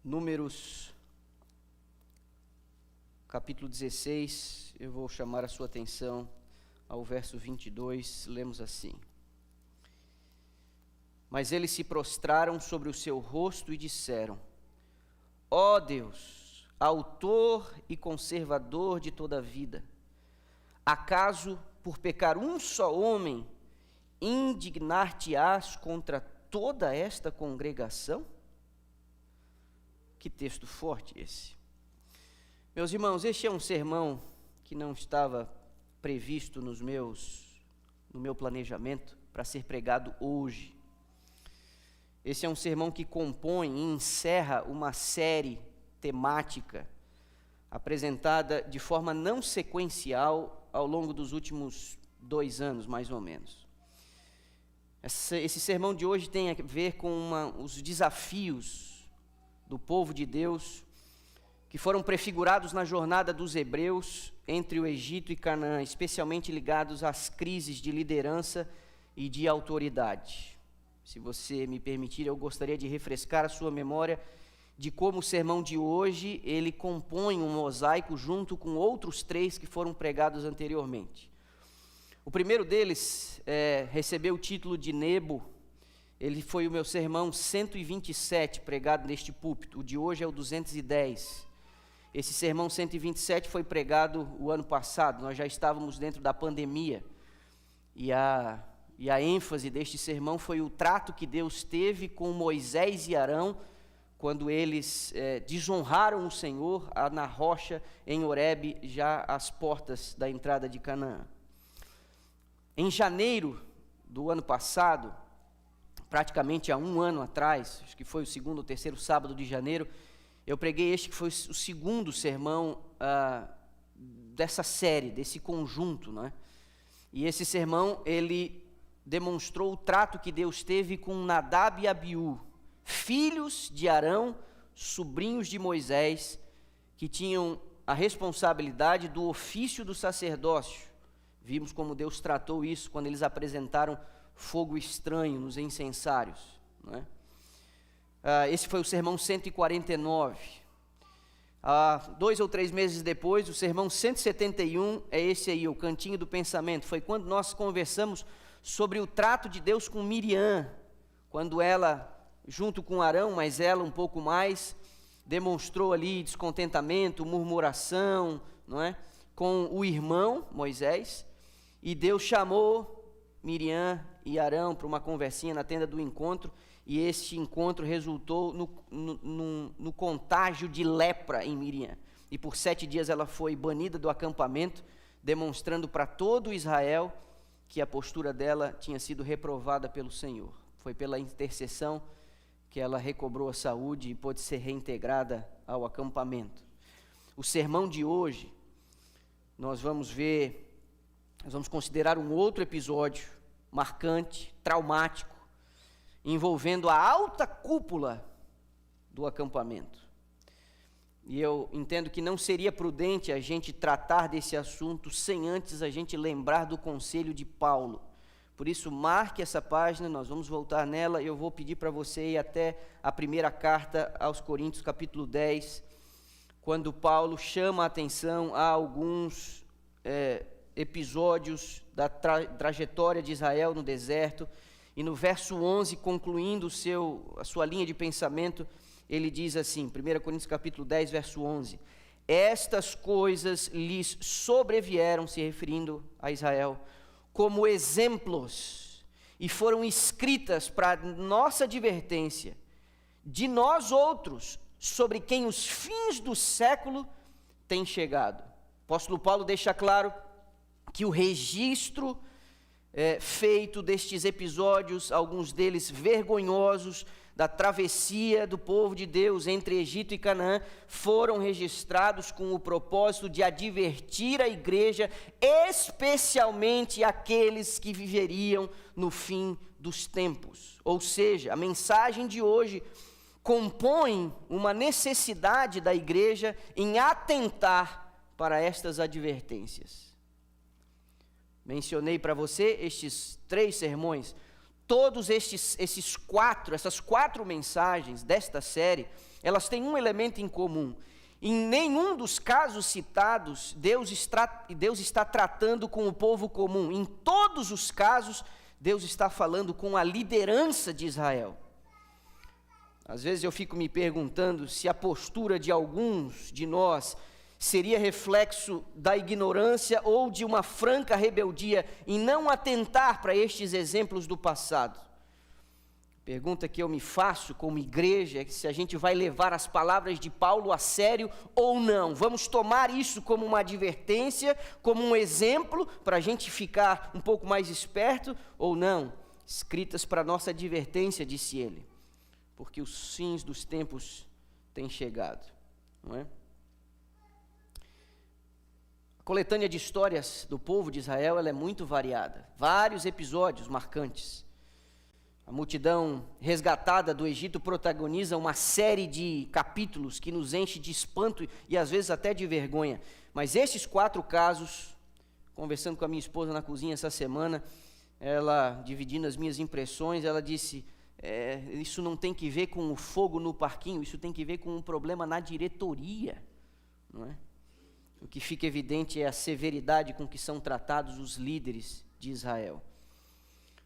Números, capítulo 16, eu vou chamar a sua atenção ao verso 22, lemos assim: Mas eles se prostraram sobre o seu rosto e disseram: Ó Deus, autor e conservador de toda a vida, acaso por pecar um só homem, indignar-te-ás contra toda esta congregação? Que texto forte esse. Meus irmãos, este é um sermão que não estava previsto no meu planejamento para ser pregado hoje. Esse é um sermão que compõe e encerra uma série temática apresentada de forma não sequencial ao longo dos últimos 2 anos, mais ou menos. Esse sermão de hoje tem a ver com os desafios do povo de Deus que foram prefigurados na jornada dos hebreus entre o Egito e Canaã, especialmente ligados às crises de liderança e de autoridade. Se você me permitir, eu gostaria de refrescar a sua memória de como o sermão de hoje, ele compõe um mosaico junto com outros 3 que foram pregados anteriormente. O primeiro deles recebeu o título de Nebo. Ele foi o meu sermão 127 pregado neste púlpito. O de hoje é o 210. Esse sermão 127 foi pregado o ano passado. Nós já estávamos dentro da pandemia. E a ênfase deste sermão foi o trato que Deus teve com Moisés e Arão quando eles desonraram o Senhor na rocha em Horebe, já às portas da entrada de Canaã. Em janeiro do ano passado, praticamente há 1 ano atrás, acho que foi o 2º ou 3º sábado de janeiro, eu preguei este que foi o 2º sermão dessa série, desse conjunto, né? E esse sermão, ele demonstrou o trato que Deus teve com Nadab e Abiú, filhos de Arão, sobrinhos de Moisés, que tinham a responsabilidade do ofício do sacerdócio. Vimos como Deus tratou isso quando eles apresentaram fogo estranho nos incensários, não é? Esse foi o sermão 149. 2 ou 3 meses depois, o sermão 171 é esse aí, o cantinho do pensamento. Foi quando nós conversamos sobre o trato de Deus com Miriam, quando ela, junto com Arão, mas ela um pouco mais, demonstrou ali descontentamento, murmuração, não é? Com o irmão Moisés, e Deus chamou Miriam e Arão para uma conversinha na tenda do encontro, e este encontro resultou no contágio de lepra em Miriam. E por 7 dias ela foi banida do acampamento, demonstrando para todo Israel que a postura dela tinha sido reprovada pelo Senhor. Foi pela intercessão que ela recobrou a saúde e pôde ser reintegrada ao acampamento. O sermão de hoje, nós vamos considerar um outro episódio marcante, traumático, envolvendo a alta cúpula do acampamento. E eu entendo que não seria prudente a gente tratar desse assunto sem antes a gente lembrar do conselho de Paulo. Por isso, marque essa página, nós vamos voltar nela, e eu vou pedir para você ir até a primeira carta aos Coríntios, capítulo 10, quando Paulo chama a atenção a alguns episódios da trajetória de Israel no deserto, e no verso 11, concluindo a sua linha de pensamento, ele diz assim, 1 Coríntios capítulo 10, verso 11, estas coisas lhes sobrevieram, se referindo a Israel, como exemplos, e foram escritas para nossa advertência, de nós outros, sobre quem os fins do século têm chegado. O apóstolo Paulo deixa claro que o registro feito destes episódios, alguns deles vergonhosos, da travessia do povo de Deus entre Egito e Canaã, foram registrados com o propósito de advertir a igreja, especialmente aqueles que viveriam no fim dos tempos. Ou seja, a mensagem de hoje compõe uma necessidade da igreja em atentar para estas advertências. Mencionei para você estes 3 sermões. essas quatro mensagens desta série, elas têm um elemento em comum. Em nenhum dos casos citados, Deus está tratando com o povo comum. Em todos os casos, Deus está falando com a liderança de Israel. Às vezes eu fico me perguntando se a postura de alguns de nós seria reflexo da ignorância ou de uma franca rebeldia em não atentar para estes exemplos do passado. Pergunta que eu me faço como igreja é se a gente vai levar as palavras de Paulo a sério ou não. Vamos tomar isso como uma advertência, como um exemplo, para a gente ficar um pouco mais esperto ou não? Escritas para nossa advertência, disse ele, porque os fins dos tempos têm chegado, não é? A coletânea de histórias do povo de Israel, ela é muito variada, vários episódios marcantes. A multidão resgatada do Egito protagoniza uma série de capítulos que nos enche de espanto e às vezes até de vergonha. Mas esses 4 casos, conversando com a minha esposa na cozinha essa semana, ela dividindo as minhas impressões, ela disse, isso não tem que ver com o fogo no parquinho, isso tem que ver com um problema na diretoria, não é? O que fica evidente é a severidade com que são tratados os líderes de Israel.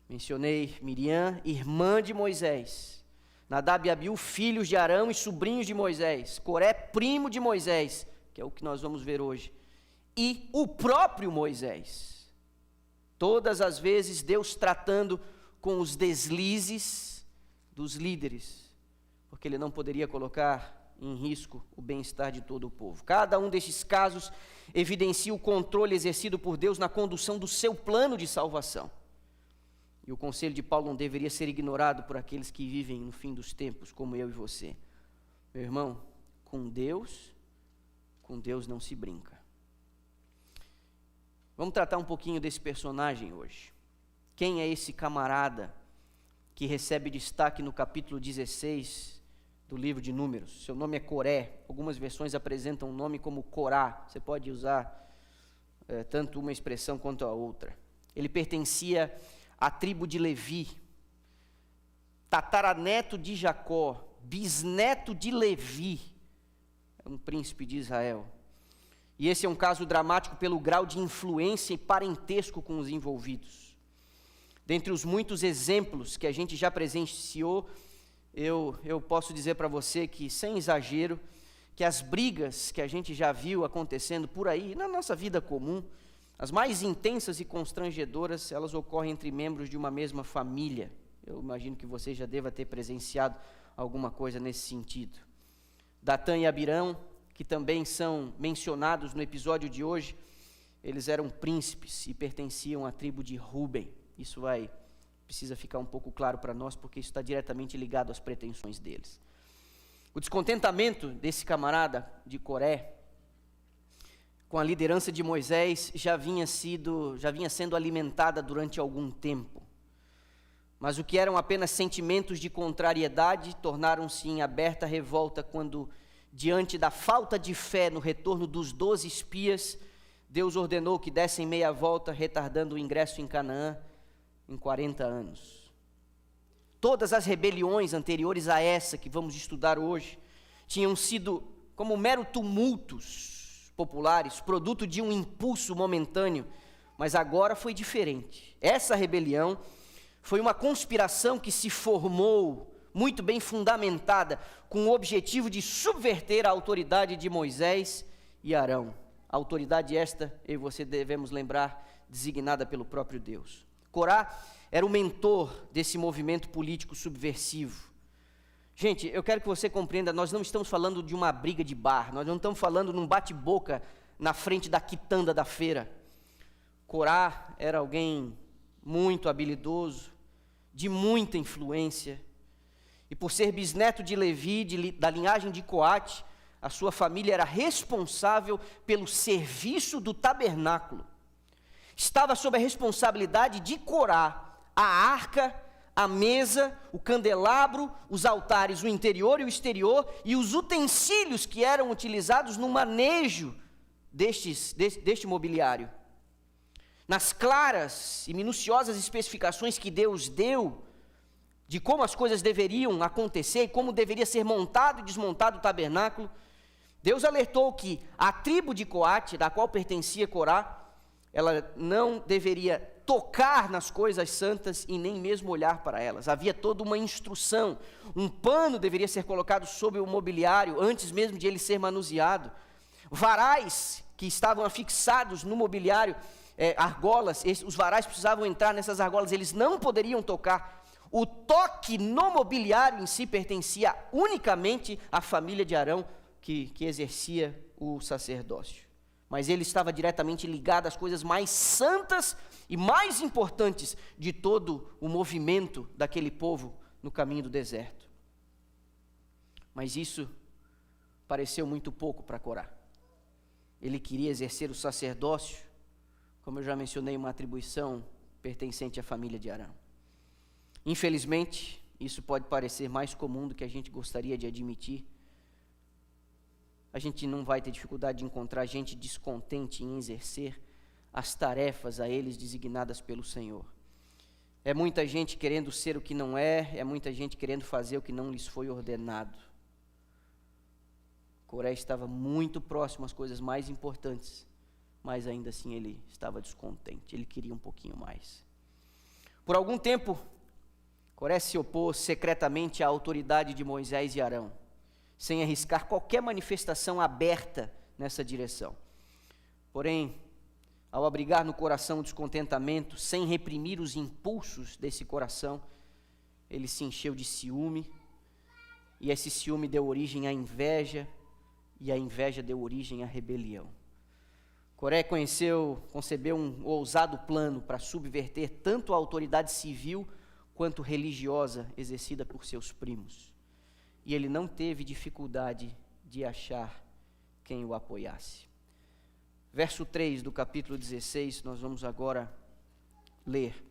Mencionei Miriam, irmã de Moisés, Nadab e Abiú, filhos de Arão e sobrinhos de Moisés, Coré, primo de Moisés, que é o que nós vamos ver hoje, e o próprio Moisés. Todas as vezes Deus tratando com os deslizes dos líderes, porque ele não poderia colocar em risco o bem-estar de todo o povo. Cada um destes casos evidencia o controle exercido por Deus na condução do seu plano de salvação. E o conselho de Paulo não deveria ser ignorado por aqueles que vivem no fim dos tempos, como eu e você. Meu irmão, com Deus não se brinca. Vamos tratar um pouquinho desse personagem hoje. Quem é esse camarada que recebe destaque no capítulo 16 do livro de Números? Seu nome é Coré. Algumas versões apresentam o nome como Corá. Você pode usar tanto uma expressão quanto a outra. Ele pertencia à tribo de Levi, tataraneto de Jacó, bisneto de Levi, é um príncipe de Israel. E esse é um caso dramático pelo grau de influência e parentesco com os envolvidos. Dentre os muitos exemplos que a gente já presenciou, eu posso dizer para você que, sem exagero, que as brigas que a gente já viu acontecendo por aí, na nossa vida comum, as mais intensas e constrangedoras, elas ocorrem entre membros de uma mesma família. Eu imagino que você já deva ter presenciado alguma coisa nesse sentido. Datã e Abirão, que também são mencionados no episódio de hoje, eles eram príncipes e pertenciam à tribo de Ruben. Isso precisa ficar um pouco claro para nós, porque isso está diretamente ligado às pretensões deles. O descontentamento desse camarada de Coré com a liderança de Moisés já vinha sendo alimentada durante algum tempo. Mas o que eram apenas sentimentos de contrariedade tornaram-se em aberta revolta quando, diante da falta de fé no retorno dos 12 espias, Deus ordenou que dessem meia volta, retardando o ingresso em Canaã em 40 anos. Todas as rebeliões anteriores a essa que vamos estudar hoje tinham sido como mero tumultos populares, produto de um impulso momentâneo, mas agora foi diferente. Essa rebelião foi uma conspiração que se formou, muito bem fundamentada, com o objetivo de subverter a autoridade de Moisés e Arão. A autoridade esta, eu e você devemos lembrar, designada pelo próprio Deus. Corá era o mentor desse movimento político subversivo. Gente, eu quero que você compreenda, nós não estamos falando de uma briga de bar, nós não estamos falando num bate-boca na frente da quitanda da feira. Corá era alguém muito habilidoso, de muita influência, e por ser bisneto de Levi, da linhagem de Coate, a sua família era responsável pelo serviço do tabernáculo. Estava sob a responsabilidade de Corá, a arca, a mesa, o candelabro, os altares, o interior e o exterior, e os utensílios que eram utilizados no manejo deste mobiliário. Nas claras e minuciosas especificações que Deus deu de como as coisas deveriam acontecer e como deveria ser montado e desmontado o tabernáculo, Deus alertou que a tribo de Coate, da qual pertencia Corá, ela não deveria tocar nas coisas santas e nem mesmo olhar para elas. Havia toda uma instrução, um pano deveria ser colocado sobre o mobiliário antes mesmo de ele ser manuseado. Varais que estavam afixados no mobiliário, argolas, os varais precisavam entrar nessas argolas, eles não poderiam tocar. O toque no mobiliário em si pertencia unicamente à família de Arão, que exercia o sacerdócio. Mas ele estava diretamente ligado às coisas mais santas e mais importantes de todo o movimento daquele povo no caminho do deserto. Mas isso pareceu muito pouco para Corá. Ele queria exercer o sacerdócio, como eu já mencionei, uma atribuição pertencente à família de Arão. Infelizmente, isso pode parecer mais comum do que a gente gostaria de admitir. A gente não vai ter dificuldade de encontrar gente descontente em exercer as tarefas a eles designadas pelo Senhor. É muita gente querendo ser o que não é muita gente querendo fazer o que não lhes foi ordenado. Coré estava muito próximo às coisas mais importantes, mas ainda assim ele estava descontente, ele queria um pouquinho mais. Por algum tempo, Coré se opôs secretamente à autoridade de Moisés e Arão, sem arriscar qualquer manifestação aberta nessa direção. Porém, ao abrigar no coração o descontentamento, sem reprimir os impulsos desse coração, ele se encheu de ciúme, e esse ciúme deu origem à inveja, e a inveja deu origem à rebelião. Coré concebeu um ousado plano para subverter tanto a autoridade civil quanto religiosa exercida por seus primos. E ele não teve dificuldade de achar quem o apoiasse. Verso 3 do capítulo 16, nós vamos agora ler.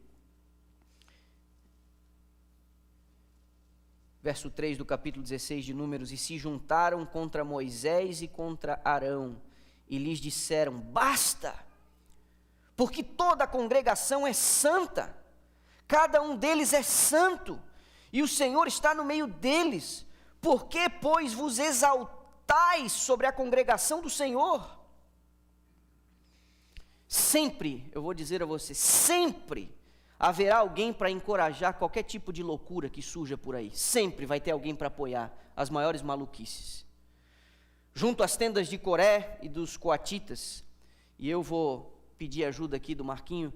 Verso 3 do capítulo 16 de Números: E se juntaram contra Moisés e contra Arão, e lhes disseram: Basta, porque toda a congregação é santa, cada um deles é santo, e o Senhor está no meio deles. Por que, pois, vos exaltais sobre a congregação do Senhor? Sempre, eu vou dizer a você, sempre haverá alguém para encorajar qualquer tipo de loucura que surja por aí. Sempre vai ter alguém para apoiar as maiores maluquices. Junto às tendas de Coré e dos coatitas, e eu vou pedir ajuda aqui do Marquinho,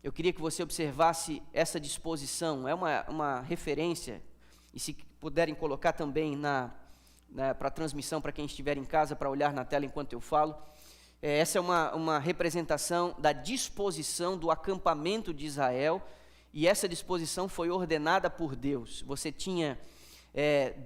eu queria que você observasse essa disposição. É uma referência, e se puderem colocar também para a transmissão, para quem estiver em casa, para olhar na tela enquanto eu falo. Essa é uma representação da disposição do acampamento de Israel, e essa disposição foi ordenada por Deus. Você tinha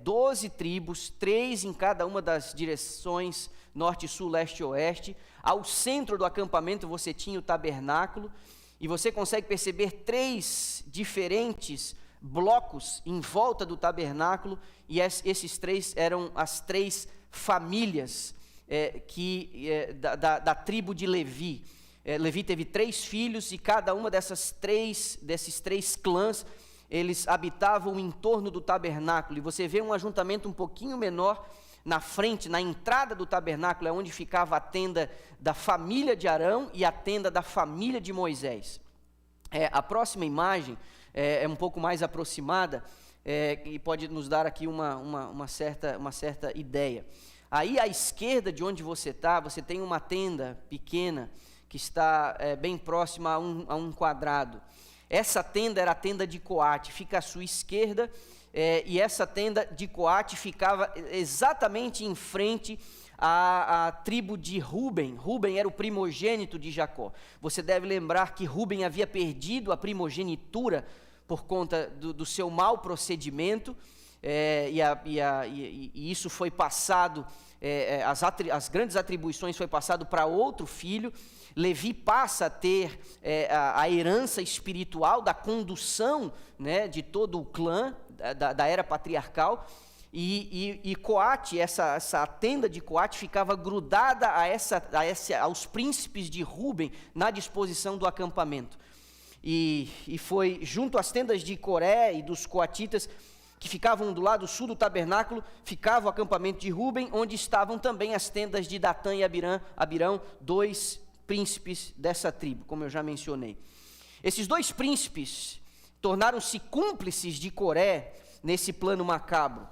12 tribos, 3 em cada uma das direções, norte, sul, leste e oeste. Ao centro do acampamento você tinha o tabernáculo, e você consegue perceber 3 diferentes blocos em volta do tabernáculo, e esses 3 eram as 3 famílias da tribo de Levi. Levi teve 3 filhos, e cada uma desses 3 clãs, eles habitavam em torno do tabernáculo. E você vê um ajuntamento um pouquinho menor na frente, na entrada do tabernáculo, é onde ficava a tenda da família de Arão e a tenda da família de Moisés. A próxima imagem é um pouco mais aproximada, e pode nos dar aqui uma certa ideia. Aí à esquerda de onde você está, você tem uma tenda pequena que está bem próxima a um quadrado. Essa tenda era a tenda de Coate, fica à sua esquerda, e essa tenda de Coate ficava exatamente em frente à tribo de Ruben. Ruben era o primogênito de Jacó. Você deve lembrar que Ruben havia perdido a primogenitura por conta do seu mau procedimento, e isso foi passado, as grandes atribuições foi passado para outro filho. Levi passa a ter a herança espiritual da condução, né, de todo o clã da era patriarcal, e Coate, essa tenda de Coate ficava grudada aos príncipes de Ruben na disposição do acampamento. e foi junto às tendas de Coré e dos coatitas, que ficavam do lado sul do tabernáculo, ficava o acampamento de Ruben, onde estavam também as tendas de Datã e Abirão, 2 príncipes dessa tribo, como eu já mencionei. Esses 2 príncipes tornaram-se cúmplices de Coré nesse plano macabro.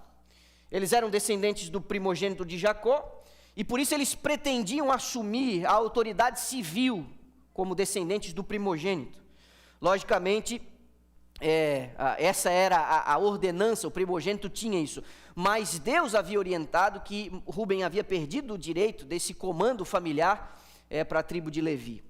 Eles eram descendentes do primogênito de Jacó, e por isso eles pretendiam assumir a autoridade civil como descendentes do primogênito. Logicamente, essa era a ordenança, o primogênito tinha isso. Mas Deus havia orientado que Ruben havia perdido o direito desse comando familiar para a tribo de Levi.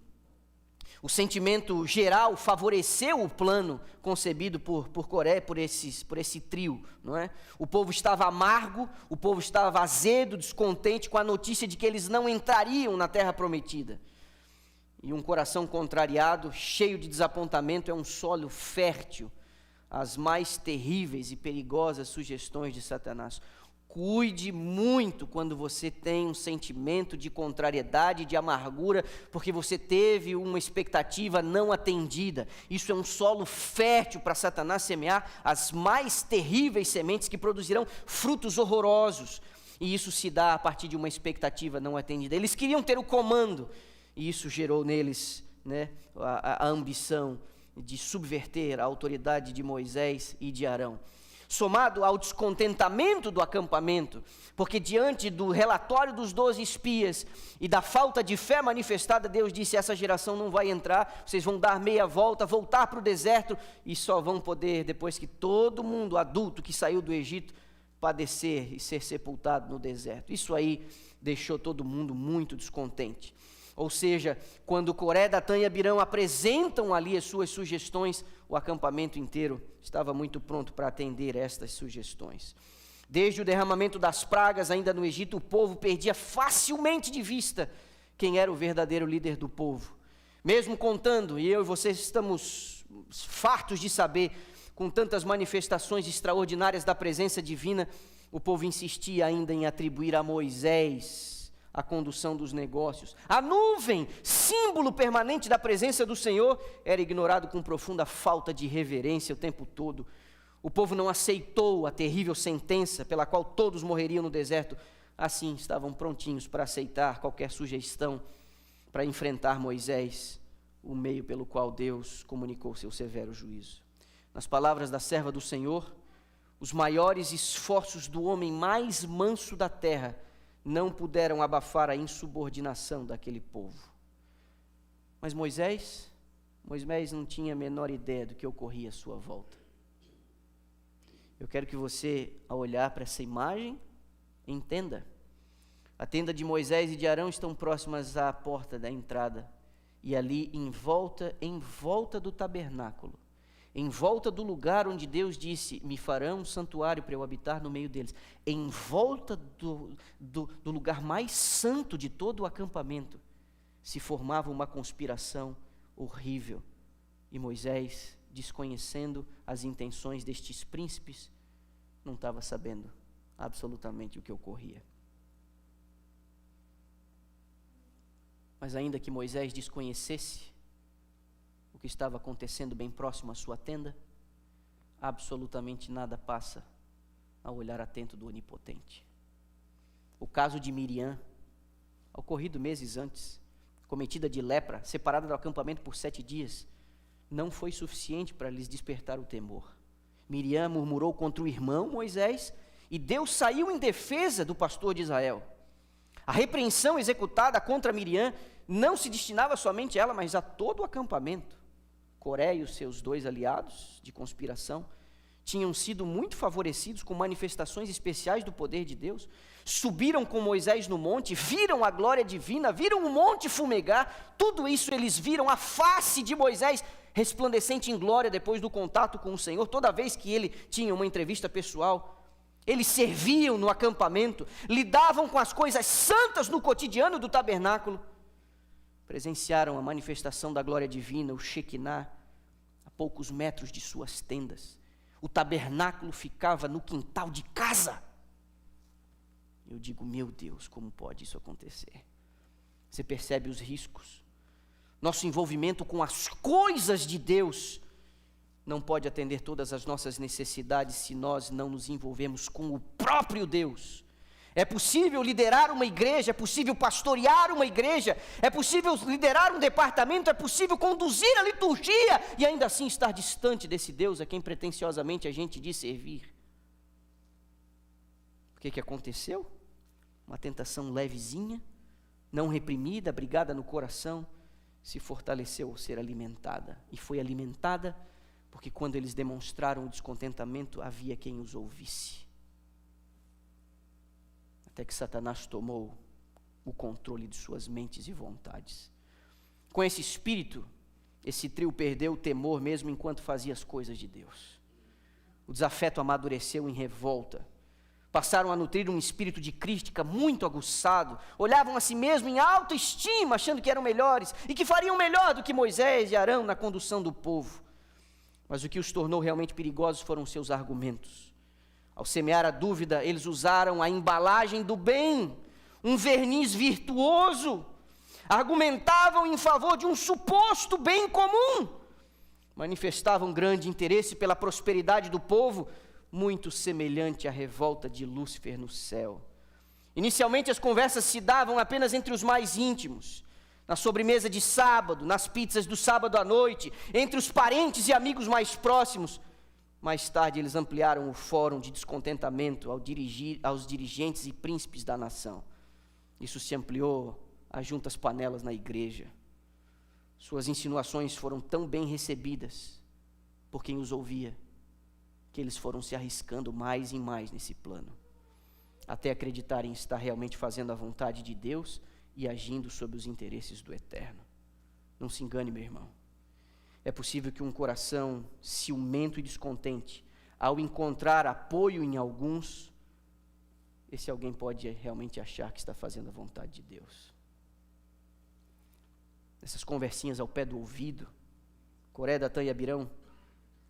O sentimento geral favoreceu o plano concebido por Coré, por esse trio, não é? O povo estava amargo, o povo estava azedo, descontente com a notícia de que eles não entrariam na terra prometida. E um coração contrariado, cheio de desapontamento, é um solo fértil às mais terríveis e perigosas sugestões de Satanás. Cuide muito quando você tem um sentimento de contrariedade, de amargura, porque você teve uma expectativa não atendida. Isso é um solo fértil para Satanás semear as mais terríveis sementes que produzirão frutos horrorosos. E isso se dá a partir de uma expectativa não atendida. Eles queriam ter o comando, e isso gerou neles, né, a ambição de subverter a autoridade de Moisés e de Arão. Somado ao descontentamento do acampamento, porque diante do relatório dos 12 espias e da falta de fé manifestada, Deus disse: essa geração não vai entrar, vocês vão dar meia volta, voltar para o deserto, e só vão poder, depois que todo mundo adulto que saiu do Egito, padecer e ser sepultado no deserto. Isso aí deixou todo mundo muito descontente. Ou seja, quando Coré, Datã e Abirão apresentam ali as suas sugestões, o acampamento inteiro estava muito pronto para atender estas sugestões. Desde o derramamento das pragas ainda no Egito, o povo perdia facilmente de vista quem era o verdadeiro líder do povo. Mesmo contando, e eu e vocês estamos fartos de saber, com tantas manifestações extraordinárias da presença divina, o povo insistia ainda em atribuir a Moisés a condução dos negócios. A nuvem, símbolo permanente da presença do Senhor, era ignorado com profunda falta de reverência o tempo todo. O povo não aceitou a terrível sentença pela qual todos morreriam no deserto. Assim, estavam prontinhos para aceitar qualquer sugestão para enfrentar Moisés, o meio pelo qual Deus comunicou seu severo juízo. Nas palavras da serva do Senhor, os maiores esforços do homem mais manso da terra não puderam abafar a insubordinação daquele povo. Mas Moisés não tinha a menor ideia do que ocorria à sua volta. Eu quero que você, ao olhar para essa imagem, entenda. A tenda de Moisés e de Arão estão próximas à porta da entrada, e ali em volta do tabernáculo, em volta do lugar onde Deus disse: me farão um santuário para eu habitar no meio deles, em volta do lugar mais santo de todo o acampamento, se formava uma conspiração horrível. E Moisés, desconhecendo as intenções destes príncipes, não estava sabendo absolutamente o que ocorria. Mas ainda que Moisés desconhecesse o que estava acontecendo bem próximo à sua tenda, absolutamente nada passa ao olhar atento do Onipotente. O caso de Miriam, ocorrido meses antes, cometida de lepra, separada do acampamento por 7 dias, não foi suficiente para lhes despertar o temor. Miriam murmurou contra o irmão Moisés, e Deus saiu em defesa do pastor de Israel. A repreensão executada contra Miriam não se destinava somente a ela, mas a todo o acampamento. Coré e os seus 2 aliados de conspiração tinham sido muito favorecidos com manifestações especiais do poder de Deus. Subiram com Moisés no monte, viram a glória divina, viram o monte fumegar. Tudo isso eles viram, a face de Moisés resplandecente em glória depois do contato com o Senhor. Toda vez que ele tinha uma entrevista pessoal, eles serviam no acampamento, lidavam com as coisas santas no cotidiano do tabernáculo. Presenciaram a manifestação da glória divina, o Shekinah, a poucos metros de suas tendas. O tabernáculo ficava no quintal de casa. Eu digo: meu Deus, como pode isso acontecer? Você percebe os riscos? Nosso envolvimento com as coisas de Deus não pode atender todas as nossas necessidades se nós não nos envolvemos com o próprio Deus. É possível liderar uma igreja, é possível pastorear uma igreja, é possível liderar um departamento, é possível conduzir a liturgia e ainda assim estar distante desse Deus a quem pretensiosamente a gente diz servir. O que aconteceu? Uma tentação levezinha, não reprimida, abrigada no coração, se fortaleceu ao ser alimentada. E foi alimentada porque quando eles demonstraram o descontentamento, havia quem os ouvisse. Até que Satanás tomou o controle de suas mentes e vontades. Com esse espírito, esse trio perdeu o temor mesmo enquanto fazia as coisas de Deus. O desafeto amadureceu em revolta. Passaram a nutrir um espírito de crítica muito aguçado. Olhavam a si mesmo em alta estima, achando que eram melhores e que fariam melhor do que Moisés e Arão na condução do povo. Mas o que os tornou realmente perigosos foram seus argumentos. Ao semear a dúvida, eles usaram a embalagem do bem, um verniz virtuoso. Argumentavam em favor de um suposto bem comum. Manifestavam grande interesse pela prosperidade do povo, muito semelhante à revolta de Lúcifer no céu. Inicialmente as conversas se davam apenas entre os mais íntimos, na sobremesa de sábado, nas pizzas do sábado à noite, entre os parentes e amigos mais próximos. Mais tarde eles ampliaram o fórum de descontentamento aos dirigentes e príncipes da nação. Isso se ampliou às juntas panelas na igreja. Suas insinuações foram tão bem recebidas por quem os ouvia, que eles foram se arriscando mais e mais nesse plano, até acreditarem estar realmente fazendo a vontade de Deus e agindo sob os interesses do Eterno. Não se engane, meu irmão. É possível que um coração ciumento e descontente, ao encontrar apoio em alguns, esse alguém pode realmente achar que está fazendo a vontade de Deus. Essas conversinhas ao pé do ouvido, Coré, Datã e Abirão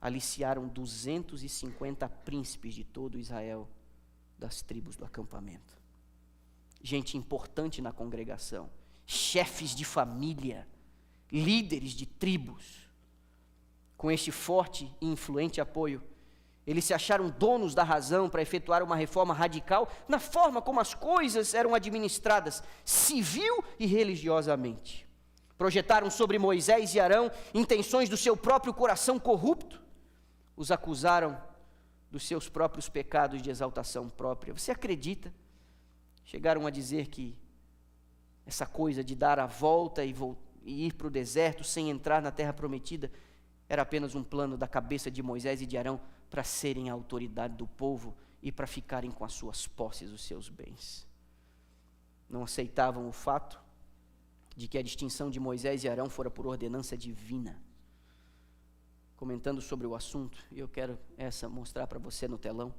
aliciaram 250 príncipes de todo Israel, das tribos do acampamento. Gente importante na congregação, chefes de família, líderes de tribos. Com este forte e influente apoio, eles se acharam donos da razão para efetuar uma reforma radical na forma como as coisas eram administradas, civil e religiosamente. Projetaram sobre Moisés e Arão intenções do seu próprio coração corrupto. Os acusaram dos seus próprios pecados de exaltação própria. Você acredita? Chegaram a dizer que essa coisa de dar a volta e ir para o deserto sem entrar na terra prometida era apenas um plano da cabeça de Moisés e de Arão para serem a autoridade do povo e para ficarem com as suas posses, os seus bens. Não aceitavam o fato de que a distinção de Moisés e Arão fora por ordenança divina. Comentando sobre o assunto, e eu quero mostrar para você no telão,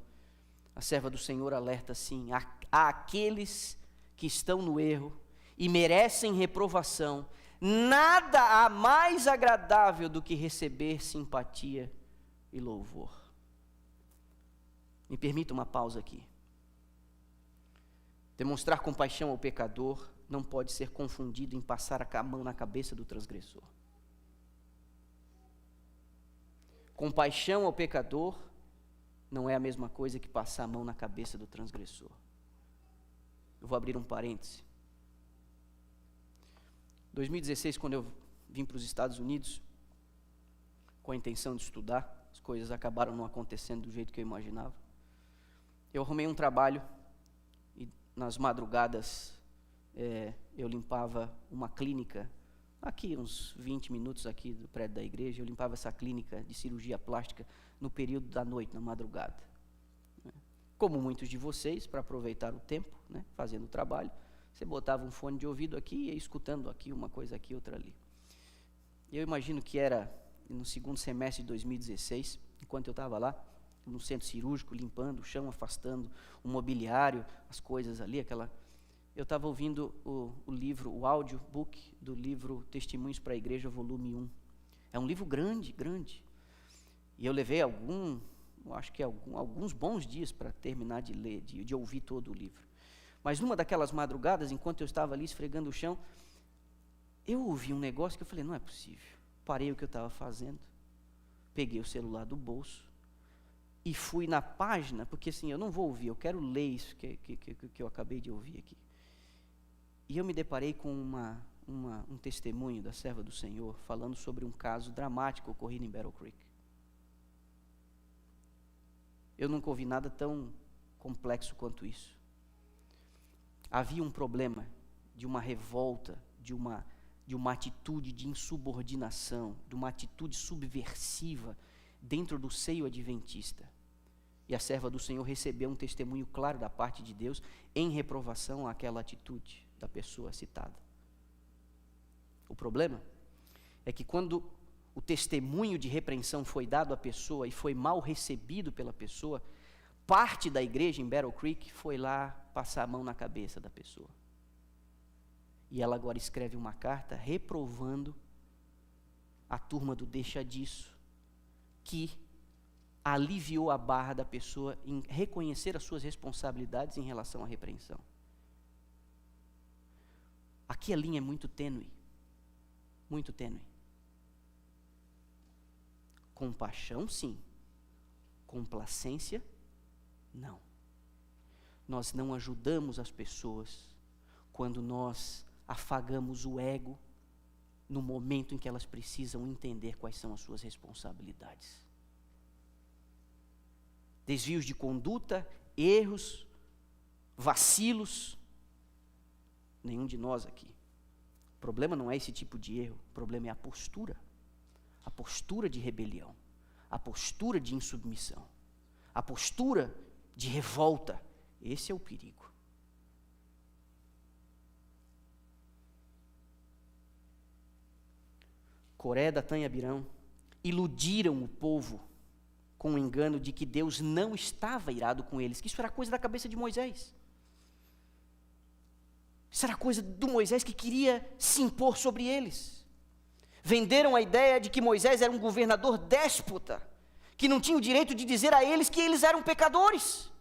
a serva do Senhor alerta assim: a aqueles que estão no erro e merecem reprovação, nada há mais agradável do que receber simpatia e louvor. Me permita uma pausa aqui. Demonstrar compaixão ao pecador não pode ser confundido em passar a mão na cabeça do transgressor. Compaixão ao pecador não é a mesma coisa que passar a mão na cabeça do transgressor. Eu vou abrir um parêntese. 2016, quando eu vim para os Estados Unidos, com a intenção de estudar, as coisas acabaram não acontecendo do jeito que eu imaginava. Eu arrumei um trabalho e nas madrugadas eu limpava uma clínica, aqui uns 20 minutos aqui do prédio da igreja, eu limpava essa clínica de cirurgia plástica no período da noite, na madrugada. Como muitos de vocês, para aproveitar o tempo, fazendo o trabalho, você botava um fone de ouvido aqui e ia escutando aqui uma coisa aqui, outra ali. Eu imagino que era no segundo semestre de 2016, enquanto eu estava lá, no centro cirúrgico, limpando o chão, afastando o mobiliário, as coisas ali, eu estava ouvindo o livro, o audiobook do livro Testemunhos para a Igreja, volume 1. É um livro grande, grande. E eu levei alguns bons dias para terminar de ler, de ouvir todo o livro. Mas numa daquelas madrugadas, enquanto eu estava ali esfregando o chão, eu ouvi um negócio que eu falei, não é possível. Parei o que eu estava fazendo, peguei o celular do bolso e fui na página, porque assim, eu não vou ouvir, eu quero ler isso que eu acabei de ouvir aqui. E eu me deparei com um testemunho da serva do Senhor, falando sobre um caso dramático ocorrido em Battle Creek. Eu nunca ouvi nada tão complexo quanto isso. Havia um problema de uma revolta, de uma atitude de insubordinação, de uma atitude subversiva dentro do seio adventista. E a serva do Senhor recebeu um testemunho claro da parte de Deus em reprovação àquela atitude da pessoa citada. O problema é que quando o testemunho de repreensão foi dado à pessoa e foi mal recebido pela pessoa, parte da igreja em Battle Creek foi lá passar a mão na cabeça da pessoa. E ela agora escreve uma carta reprovando a turma do deixa disso, que aliviou a barra da pessoa em reconhecer as suas responsabilidades em relação à repreensão. Aqui a linha é muito tênue, muito tênue. Compaixão, sim. Complacência, não. Nós não ajudamos as pessoas quando nós afagamos o ego no momento em que elas precisam entender quais são as suas responsabilidades. Desvios de conduta, erros, vacilos, nenhum de nós aqui. O problema não é esse tipo de erro, o problema é a postura de rebelião, a postura de insubmissão, a postura de revolta. Esse é o perigo. Coré, Datã e Abirão iludiram o povo com o engano de que Deus não estava irado com eles, que isso era coisa da cabeça de Moisés. Isso era coisa do Moisés que queria se impor sobre eles. Venderam a ideia de que Moisés era um governador déspota, que não tinha o direito de dizer a eles que eles eram pecadores.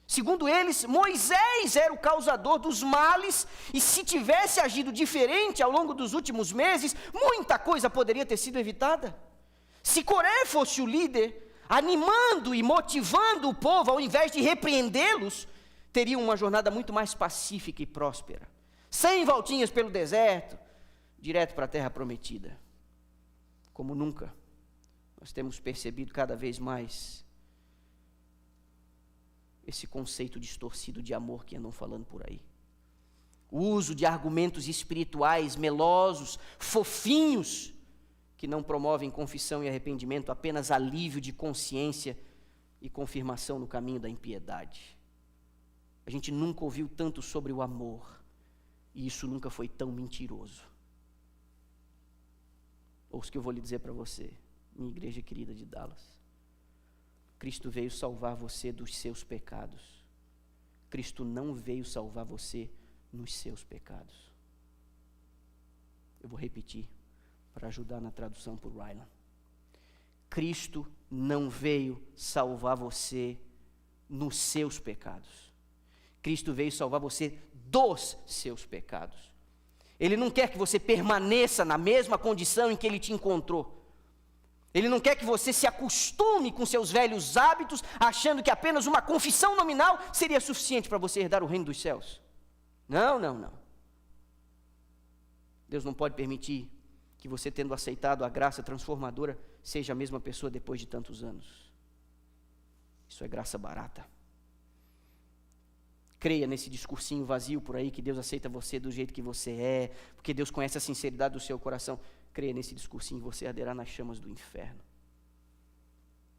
Segundo eles, Moisés era o causador dos males, e se tivesse agido diferente ao longo dos últimos meses, muita coisa poderia ter sido evitada. Se Coré fosse o líder, animando e motivando o povo, ao invés de repreendê-los, teriam uma jornada muito mais pacífica e próspera, sem voltinhas pelo deserto, direto para a terra prometida. Como nunca, nós temos percebido cada vez mais esse conceito distorcido de amor que andam falando por aí. O uso de argumentos espirituais melosos, fofinhos, que não promovem confissão e arrependimento, apenas alívio de consciência e confirmação no caminho da impiedade. A gente nunca ouviu tanto sobre o amor, e isso nunca foi tão mentiroso. Ouça o que eu vou lhe dizer para você, minha igreja querida de Dallas. Cristo veio salvar você dos seus pecados. Cristo não veio salvar você nos seus pecados. Eu vou repetir, para ajudar na tradução por Rylan. Cristo não veio salvar você nos seus pecados. Cristo veio salvar você dos seus pecados. Ele não quer que você permaneça na mesma condição em que Ele te encontrou. Ele não quer que você se acostume com seus velhos hábitos, achando que apenas uma confissão nominal seria suficiente para você herdar o reino dos céus. Não, não, não. Deus não pode permitir que você, tendo aceitado a graça transformadora, seja a mesma pessoa depois de tantos anos. Isso é graça barata. Creia nesse discursinho vazio por aí, que Deus aceita você do jeito que você é, porque Deus conhece a sinceridade do seu coração. Creia nesse discursinho e você arderá nas chamas do inferno.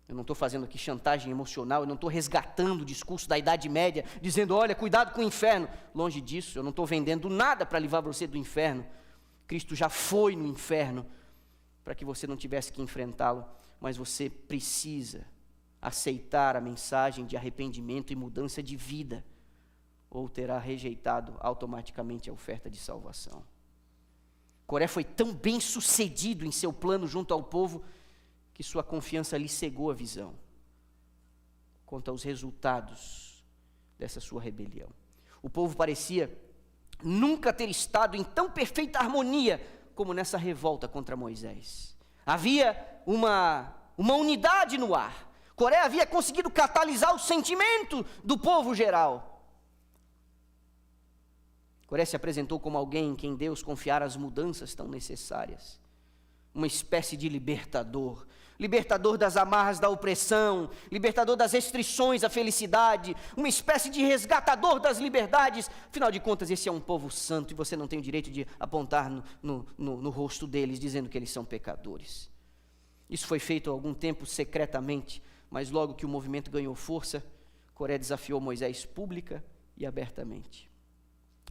Eu não estou fazendo aqui chantagem emocional, eu não estou resgatando o discurso da Idade Média, dizendo, olha, cuidado com o inferno. Longe disso, eu não estou vendendo nada para livrar você do inferno. Cristo já foi no inferno, para que você não tivesse que enfrentá-lo, mas você precisa aceitar a mensagem de arrependimento e mudança de vida, ou terá rejeitado automaticamente a oferta de salvação. Coré foi tão bem sucedido em seu plano junto ao povo, que sua confiança lhe cegou a visão quanto aos resultados dessa sua rebelião. O povo parecia nunca ter estado em tão perfeita harmonia como nessa revolta contra Moisés. Havia uma unidade no ar. Coré havia conseguido catalisar o sentimento do povo geral. Coré se apresentou como alguém em quem Deus confiara as mudanças tão necessárias. Uma espécie de libertador. Libertador das amarras da opressão, libertador das restrições à felicidade, uma espécie de resgatador das liberdades. Afinal de contas, esse é um povo santo e você não tem o direito de apontar no rosto deles, dizendo que eles são pecadores. Isso foi feito há algum tempo secretamente, mas logo que o movimento ganhou força, Coré desafiou Moisés pública e abertamente.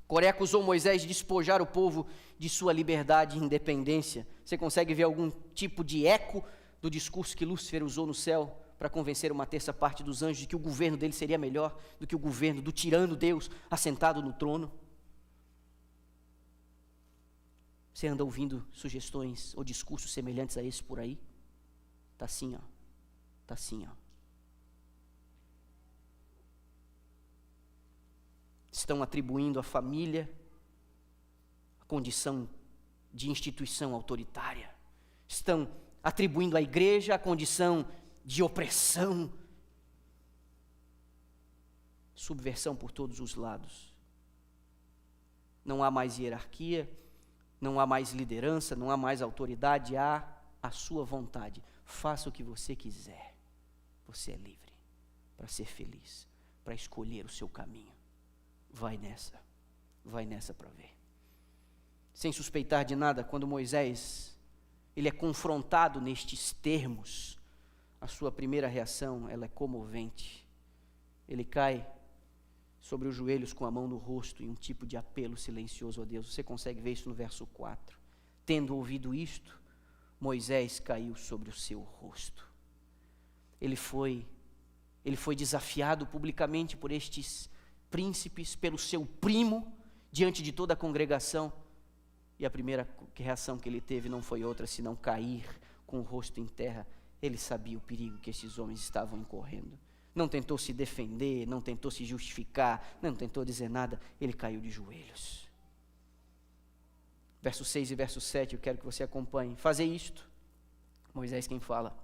Coré acusou Moisés de despojar o povo de sua liberdade e independência. Você consegue ver algum tipo de eco do discurso que Lúcifer usou no céu para convencer uma terça parte dos anjos de que o governo dele seria melhor do que o governo do tirano Deus assentado no trono? Você anda ouvindo sugestões ou discursos semelhantes a esse por aí? Está assim, ó. Está assim, ó. Estão atribuindo à família a condição de instituição autoritária. Estão atribuindo à igreja a condição de opressão. Subversão por todos os lados. Não há mais hierarquia, não há mais liderança, não há mais autoridade, há a sua vontade. Faça o que você quiser. Você é livre para ser feliz, para escolher o seu caminho. Vai nessa para ver. Sem suspeitar de nada, quando Moisés ele é confrontado nestes termos, a sua primeira reação ela é comovente. Ele cai sobre os joelhos com a mão no rosto em um tipo de apelo silencioso a Deus. Você consegue ver isso no verso 4. Tendo ouvido isto, Moisés caiu sobre o seu rosto. Ele foi desafiado publicamente por estes príncipes, pelo seu primo, diante de toda a congregação. E a primeira reação que ele teve não foi outra senão cair com o rosto em terra. Ele sabia o perigo que esses homens estavam incorrendo. Não tentou se defender, não tentou se justificar, não tentou dizer nada. Ele caiu de joelhos. Verso 6 e verso 7, eu quero que você acompanhe. Fazei isto, Moisés quem fala.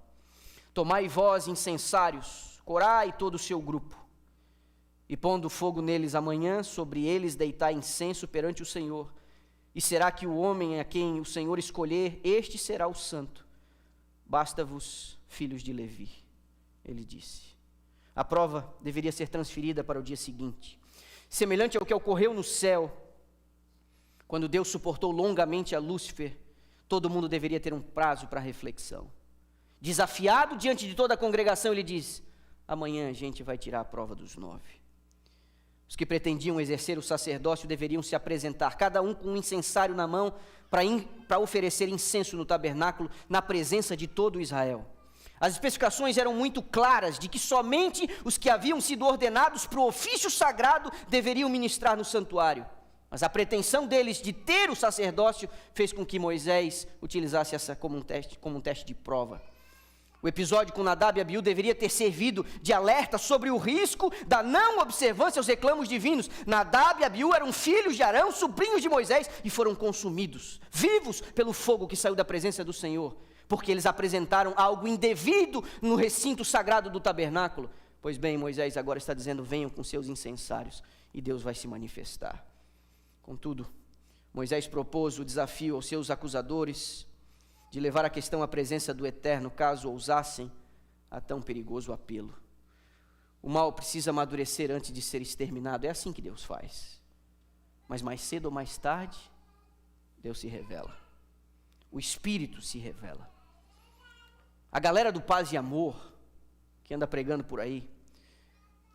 Tomai vós, incensários, Corá e todo o seu grupo, e pondo fogo neles amanhã, sobre eles deitai incenso perante o Senhor. E será que o homem a quem o Senhor escolher, este será o santo. Basta-vos, filhos de Levi, ele disse. A prova deveria ser transferida para o dia seguinte. Semelhante ao que ocorreu no céu, quando Deus suportou longamente a Lúcifer, todo mundo deveria ter um prazo para reflexão. Desafiado diante de toda a congregação, ele diz: amanhã a gente vai tirar a prova dos 9. Os que pretendiam exercer o sacerdócio deveriam se apresentar, cada um com um incensário na mão, para oferecer incenso no tabernáculo, na presença de todo Israel. As especificações eram muito claras, de que somente os que haviam sido ordenados para o ofício sagrado deveriam ministrar no santuário. Mas a pretensão deles de ter o sacerdócio fez com que Moisés utilizasse essa como um teste de prova. O episódio com Nadab e Abiú deveria ter servido de alerta sobre o risco da não observância aos reclamos divinos. Nadab e Abiú eram filhos de Arão, sobrinhos de Moisés, e foram consumidos, vivos pelo fogo que saiu da presença do Senhor, porque eles apresentaram algo indevido no recinto sagrado do tabernáculo. Pois bem, Moisés agora está dizendo: venham com seus incensários, e Deus vai se manifestar. Contudo, Moisés propôs o desafio aos seus acusadores de levar a questão à presença do Eterno, caso ousassem a tão perigoso apelo. O mal precisa amadurecer antes de ser exterminado. É assim que Deus faz. Mas mais cedo ou mais tarde, Deus se revela. O Espírito se revela. A galera do paz e amor, que anda pregando por aí,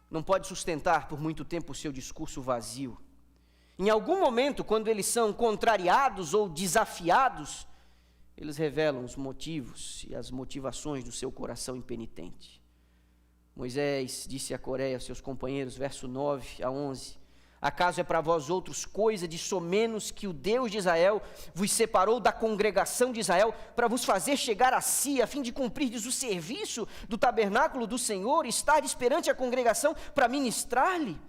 não pode sustentar por muito tempo o seu discurso vazio. Em algum momento, quando eles são contrariados ou desafiados, eles revelam os motivos e as motivações do seu coração impenitente. Moisés disse a Coré e aos seus companheiros, verso 9 a 11, acaso é para vós outros coisa de somenos que o Deus de Israel vos separou da congregação de Israel para vos fazer chegar a si, a fim de cumprirdes o serviço do tabernáculo do Senhor e estardes perante a congregação para ministrar-lhe?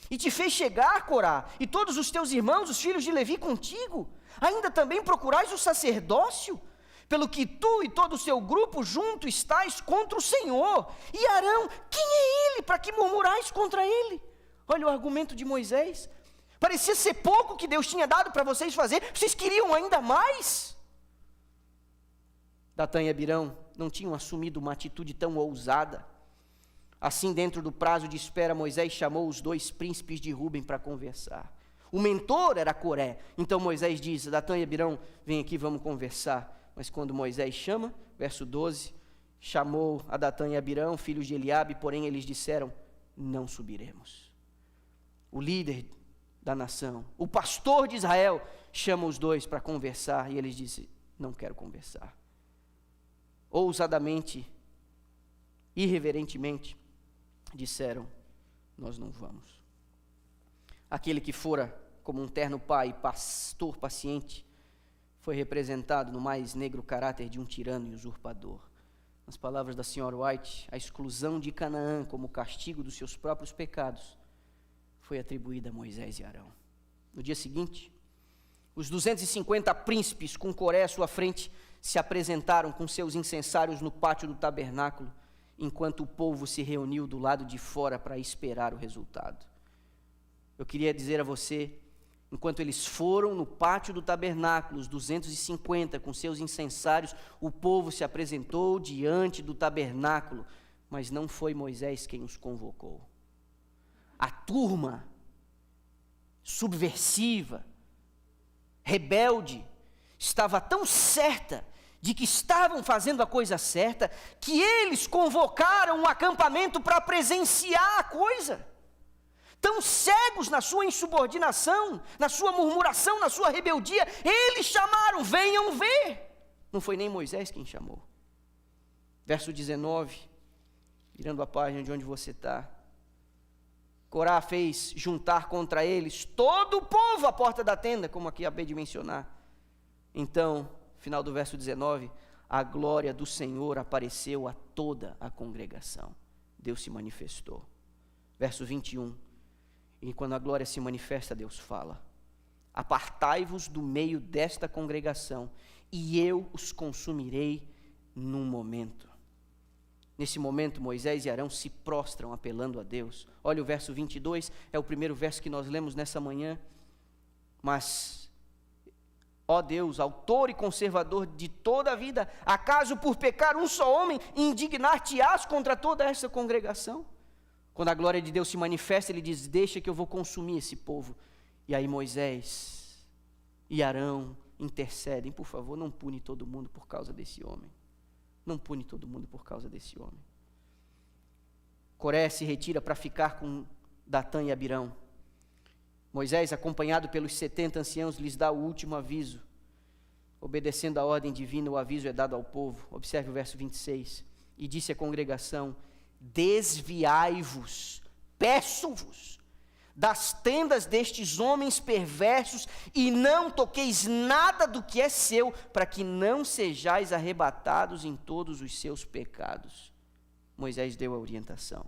E te fez chegar, Corá, e todos os teus irmãos, os filhos de Levi, contigo. Ainda também procurais o sacerdócio, pelo que tu e todo o seu grupo junto estáis contra o Senhor. E Arão, quem é ele para que murmurais contra ele? Olha o argumento de Moisés. Parecia ser pouco que Deus tinha dado para vocês fazer, vocês queriam ainda mais. Datã e Abirão não tinham assumido uma atitude tão ousada. Assim, dentro do prazo de espera, Moisés chamou os 2 príncipes de Ruben para conversar. O mentor era Coré. Então Moisés diz: Datã e Abirão, vem aqui, vamos conversar. Mas quando Moisés chama, verso 12, chamou a Datã e Abirão, filhos de Eliabe, porém eles disseram: não subiremos. O líder da nação, o pastor de Israel, chama os 2 para conversar e eles dizem: não quero conversar. Ousadamente, irreverentemente, disseram: nós não vamos. Aquele que fora como um terno pai e pastor paciente, foi representado no mais negro caráter de um tirano e usurpador. Nas palavras da senhora White, a exclusão de Canaã como castigo dos seus próprios pecados foi atribuída a Moisés e Arão. No dia seguinte, os 250 príncipes com Coré à sua frente se apresentaram com seus incensários no pátio do tabernáculo, enquanto o povo se reuniu do lado de fora para esperar o resultado. Eu queria dizer a você, enquanto eles foram no pátio do tabernáculo, os 250 com seus incensários, o povo se apresentou diante do tabernáculo, mas não foi Moisés quem os convocou. A turma subversiva, rebelde, estava tão certa de que estavam fazendo a coisa certa, que eles convocaram um acampamento para presenciar a coisa. Tão cegos na sua insubordinação, na sua murmuração, na sua rebeldia, eles chamaram: venham ver. Não foi nem Moisés quem chamou. Verso 19, virando a página de onde você está. Corá fez juntar contra eles todo o povo à porta da tenda, como aqui acabei de mencionar. Então, final do verso 19, a glória do Senhor apareceu a toda a congregação. Deus se manifestou. Verso 21, e quando a glória se manifesta, Deus fala: apartai-vos do meio desta congregação, e eu os consumirei num momento. Nesse momento, Moisés e Arão se prostram apelando a Deus. Olha o verso 22, é o primeiro verso que nós lemos nessa manhã. Mas, ó Deus, autor e conservador de toda a vida, acaso por pecar um só homem, indignar-te-ás contra toda essa congregação? Quando a glória de Deus se manifesta, ele diz: deixa que eu vou consumir esse povo. E aí Moisés e Arão intercedem: por favor, não pune todo mundo por causa desse homem. Não pune todo mundo por causa desse homem. Coré se retira para ficar com Datã e Abirão. Moisés, acompanhado pelos 70 anciãos, lhes dá o último aviso. Obedecendo a ordem divina, o aviso é dado ao povo. Observe o verso 26. E disse à congregação: desviai-vos, peço-vos, das tendas destes homens perversos, e não toqueis nada do que é seu, para que não sejais arrebatados em todos os seus pecados. Moisés deu a orientação.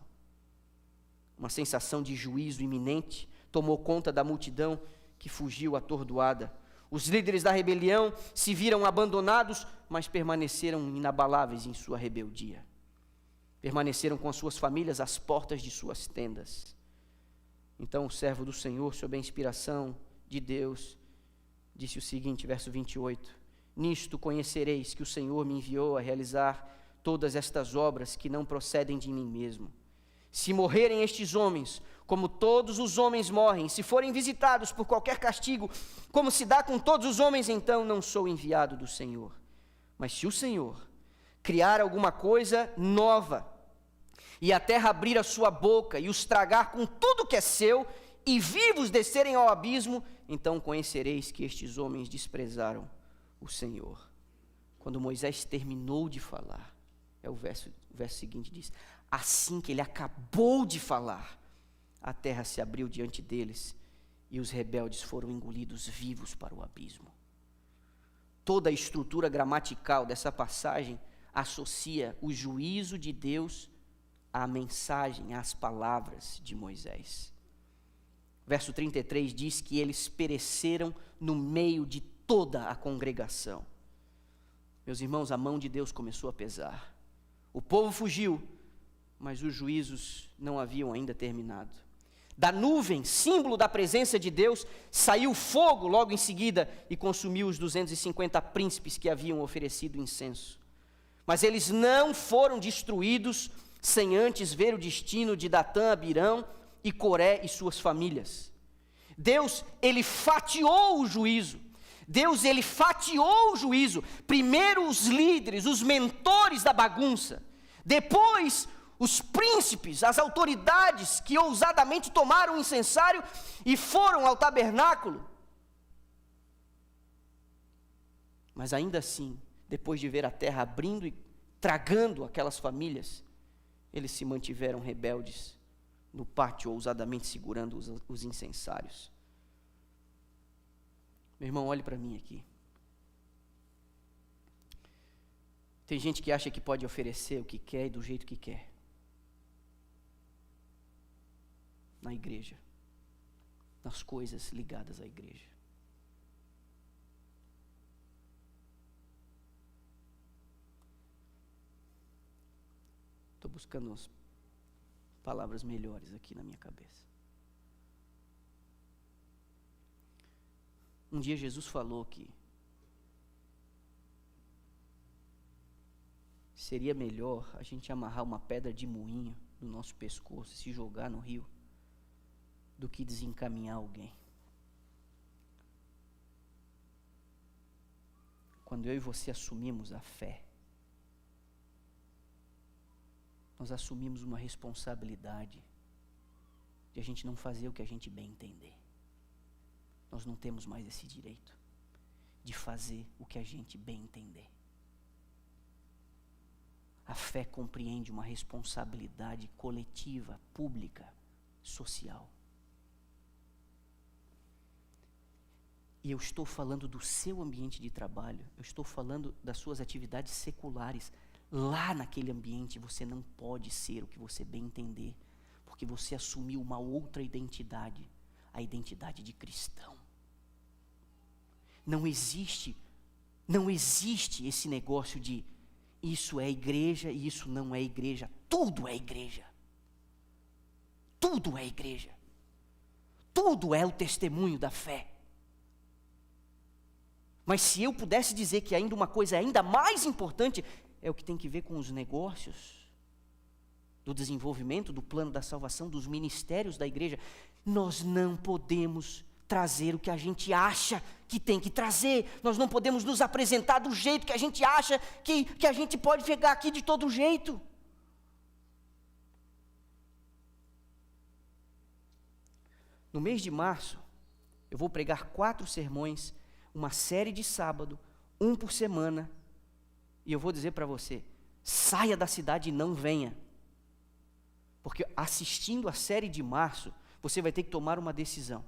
Uma sensação de juízo iminente tomou conta da multidão que fugiu atordoada. Os líderes da rebelião se viram abandonados, mas permaneceram inabaláveis em sua rebeldia. Permaneceram com as suas famílias às portas de suas tendas. Então o servo do Senhor, sob a inspiração de Deus, disse o seguinte, verso 28, nisto conhecereis que o Senhor me enviou a realizar todas estas obras que não procedem de mim mesmo. Se morrerem estes homens, como todos os homens morrem, se forem visitados por qualquer castigo, como se dá com todos os homens, então não sou enviado do Senhor. Mas se o Senhor criar alguma coisa nova, e a terra abrir a sua boca e os tragar com tudo que é seu, e vivos descerem ao abismo, então conhecereis que estes homens desprezaram o Senhor. Quando Moisés terminou de falar, o verso seguinte diz: assim que ele acabou de falar, a terra se abriu diante deles, e os rebeldes foram engolidos vivos para o abismo. Toda a estrutura gramatical dessa passagem associa o juízo de Deus à mensagem, às palavras de Moisés. Verso 33 diz que eles pereceram no meio de toda a congregação. Meus irmãos, a mão de Deus começou a pesar. O povo fugiu, mas os juízos não haviam ainda terminado. Da nuvem, símbolo da presença de Deus, saiu fogo logo em seguida e consumiu os 250 príncipes que haviam oferecido incenso. Mas eles não foram destruídos sem antes ver o destino de Datã, Abirão e Coré e suas famílias. Deus, ele fatiou o juízo. Deus, ele fatiou o juízo. Primeiro os líderes, os mentores da bagunça. Depois os príncipes, as autoridades que ousadamente tomaram o incensário e foram ao tabernáculo. Mas ainda assim, depois de ver a terra abrindo e tragando aquelas famílias, eles se mantiveram rebeldes no pátio, ousadamente segurando os incensários. Meu irmão, olhe para mim aqui. Tem gente que acha que pode oferecer o que quer e do jeito que quer. Na igreja, nas coisas ligadas à igreja. Estou buscando umas palavras melhores aqui na minha cabeça. Um dia Jesus falou que seria melhor a gente amarrar uma pedra de moinho no nosso pescoço e se jogar no rio do que desencaminhar alguém. Quando eu e você assumimos a fé, nós assumimos uma responsabilidade de a gente não fazer o que a gente bem entender. Nós não temos mais esse direito de fazer o que a gente bem entender. A fé compreende uma responsabilidade coletiva, pública, social. E eu estou falando do seu ambiente de trabalho, eu estou falando das suas atividades seculares. Lá naquele ambiente você não pode ser o que você bem entender, porque você assumiu uma outra identidade, a identidade de cristão. Não existe esse negócio de isso é igreja e isso não é igreja. Tudo é igreja. Tudo é igreja. Tudo é o testemunho da fé. Mas se eu pudesse dizer que ainda uma coisa ainda mais importante é o que tem que ver com os negócios, do desenvolvimento, do plano da salvação, dos ministérios da igreja, nós não podemos trazer o que a gente acha que tem que trazer, nós não podemos nos apresentar do jeito que a gente acha que a gente pode chegar aqui de todo jeito. No mês de março, eu vou pregar 4 sermões, uma série de sábado, um por semana, e eu vou dizer para você, saia da cidade e não venha, porque assistindo a série de março, você vai ter que tomar uma decisão,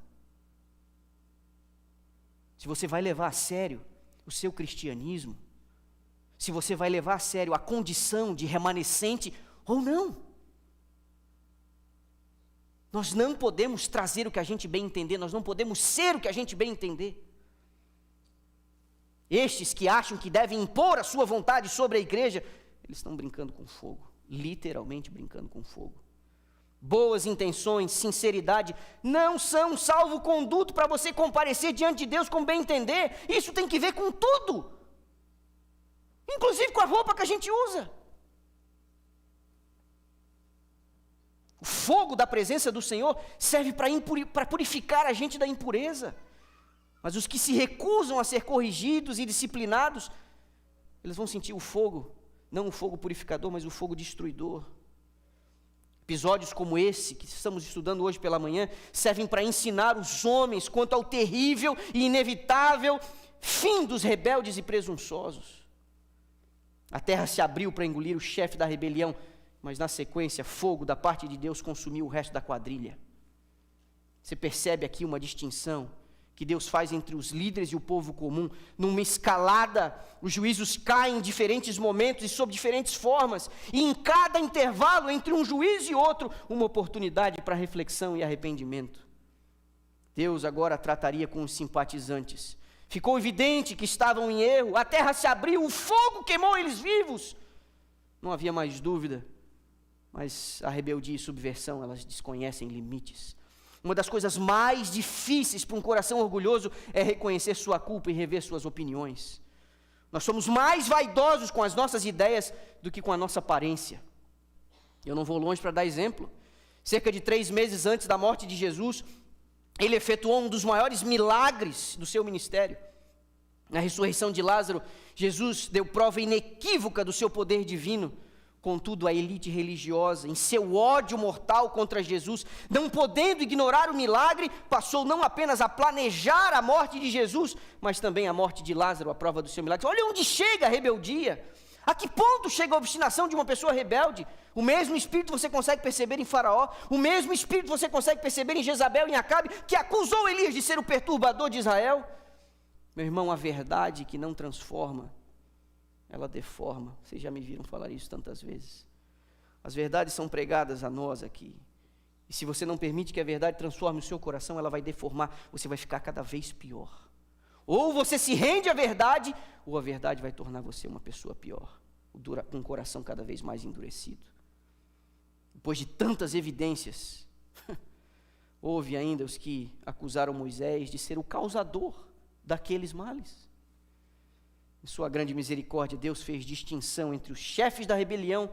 se você vai levar a sério o seu cristianismo, se você vai levar a sério a condição de remanescente ou não. Nós não podemos trazer o que a gente bem entender, nós não podemos ser o que a gente bem entender. Estes que acham que devem impor a sua vontade sobre a igreja, eles estão brincando com fogo, literalmente brincando com fogo. Boas intenções, sinceridade, não são salvo-conduto para você comparecer diante de Deus com bem entender. Isso tem que ver com tudo, inclusive com a roupa que a gente usa. O fogo da presença do Senhor serve para purificar a gente da impureza. Mas os que se recusam a ser corrigidos e disciplinados, eles vão sentir o fogo, não o fogo purificador, mas o fogo destruidor. Episódios como esse, que estamos estudando hoje pela manhã, servem para ensinar os homens quanto ao terrível e inevitável fim dos rebeldes e presunçosos. A terra se abriu para engolir o chefe da rebelião, mas na sequência, fogo da parte de Deus consumiu o resto da quadrilha. Você percebe aqui uma distinção que Deus faz entre os líderes e o povo comum. Numa escalada, os juízos caem em diferentes momentos e sob diferentes formas, e em cada intervalo entre um juízo e outro, uma oportunidade para reflexão e arrependimento. Deus agora trataria com os simpatizantes. Ficou evidente que estavam em erro, a terra se abriu, o fogo queimou eles vivos. Não havia mais dúvida, mas a rebeldia e subversão, elas desconhecem limites. Uma das coisas mais difíceis para um coração orgulhoso é reconhecer sua culpa e rever suas opiniões. Nós somos mais vaidosos com as nossas ideias do que com a nossa aparência. Eu não vou longe para dar exemplo. Cerca de 3 meses antes da morte de Jesus, ele efetuou um dos maiores milagres do seu ministério. Na ressurreição de Lázaro, Jesus deu prova inequívoca do seu poder divino. Contudo, a elite religiosa, em seu ódio mortal contra Jesus, não podendo ignorar o milagre, passou não apenas a planejar a morte de Jesus, mas também a morte de Lázaro, a prova do seu milagre. Olha onde chega a rebeldia. A que ponto chega a obstinação de uma pessoa rebelde? O mesmo espírito você consegue perceber em Faraó, o mesmo espírito você consegue perceber em Jezabel e em Acabe, que acusou Elias de ser o perturbador de Israel. Meu irmão, a verdade que não transforma, ela deforma. Vocês já me viram falar isso tantas vezes. As verdades são pregadas a nós aqui. E se você não permite que a verdade transforme o seu coração, ela vai deformar, você vai ficar cada vez pior. Ou você se rende à verdade, ou a verdade vai tornar você uma pessoa pior, com um coração cada vez mais endurecido. Depois de tantas evidências, houve ainda os que acusaram Moisés de ser o causador daqueles males. Em sua grande misericórdia, Deus fez distinção entre os chefes da rebelião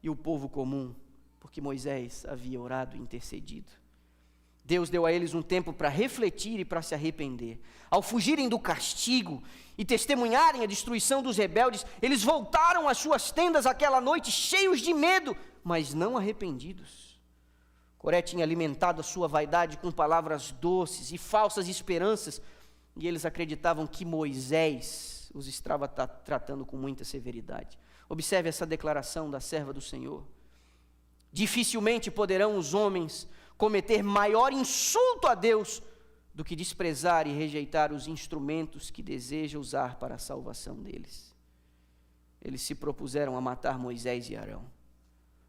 e o povo comum, porque Moisés havia orado e intercedido. Deus deu a eles um tempo para refletir e para se arrepender. Ao fugirem do castigo e testemunharem a destruição dos rebeldes, eles voltaram às suas tendas aquela noite cheios de medo, mas não arrependidos. Coré tinha alimentado a sua vaidade com palavras doces e falsas esperanças, e eles acreditavam que Moisés os estava tratando com muita severidade. Observe essa declaração da serva do Senhor. Dificilmente poderão os homens cometer maior insulto a Deus do que desprezar e rejeitar os instrumentos que deseja usar para a salvação deles. Eles se propuseram a matar Moisés e Arão.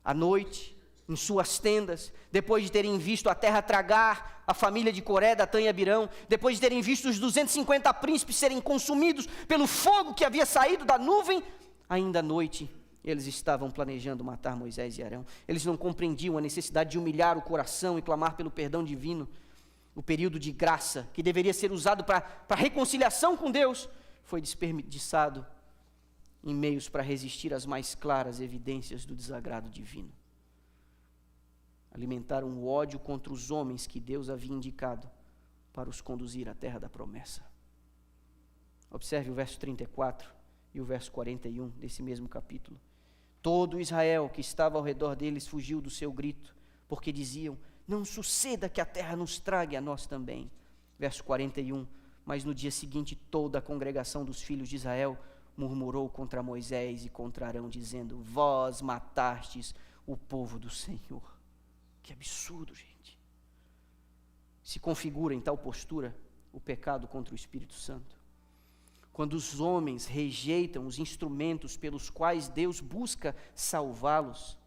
À noite, em suas tendas, depois de terem visto a terra tragar a família de Coré, Datã e Abirão, depois de terem visto os 250 príncipes serem consumidos pelo fogo que havia saído da nuvem, ainda à noite, eles estavam planejando matar Moisés e Arão. Eles não compreendiam a necessidade de humilhar o coração e clamar pelo perdão divino. O período de graça, que deveria ser usado para reconciliação com Deus, foi desperdiçado em meios para resistir às mais claras evidências do desagrado divino. Alimentaram o ódio contra os homens que Deus havia indicado para os conduzir à terra da promessa. Observe o verso 34 e o verso 41 desse mesmo capítulo. Todo Israel que estava ao redor deles fugiu do seu grito, porque diziam: não suceda que a terra nos trague a nós também. Verso 41, mas no dia seguinte toda a congregação dos filhos de Israel murmurou contra Moisés e contra Arão, dizendo: vós matastes o povo do Senhor. Que absurdo, gente. Se configura em tal postura o pecado contra o Espírito Santo. Quando os homens rejeitam os instrumentos pelos quais Deus busca salvá-los,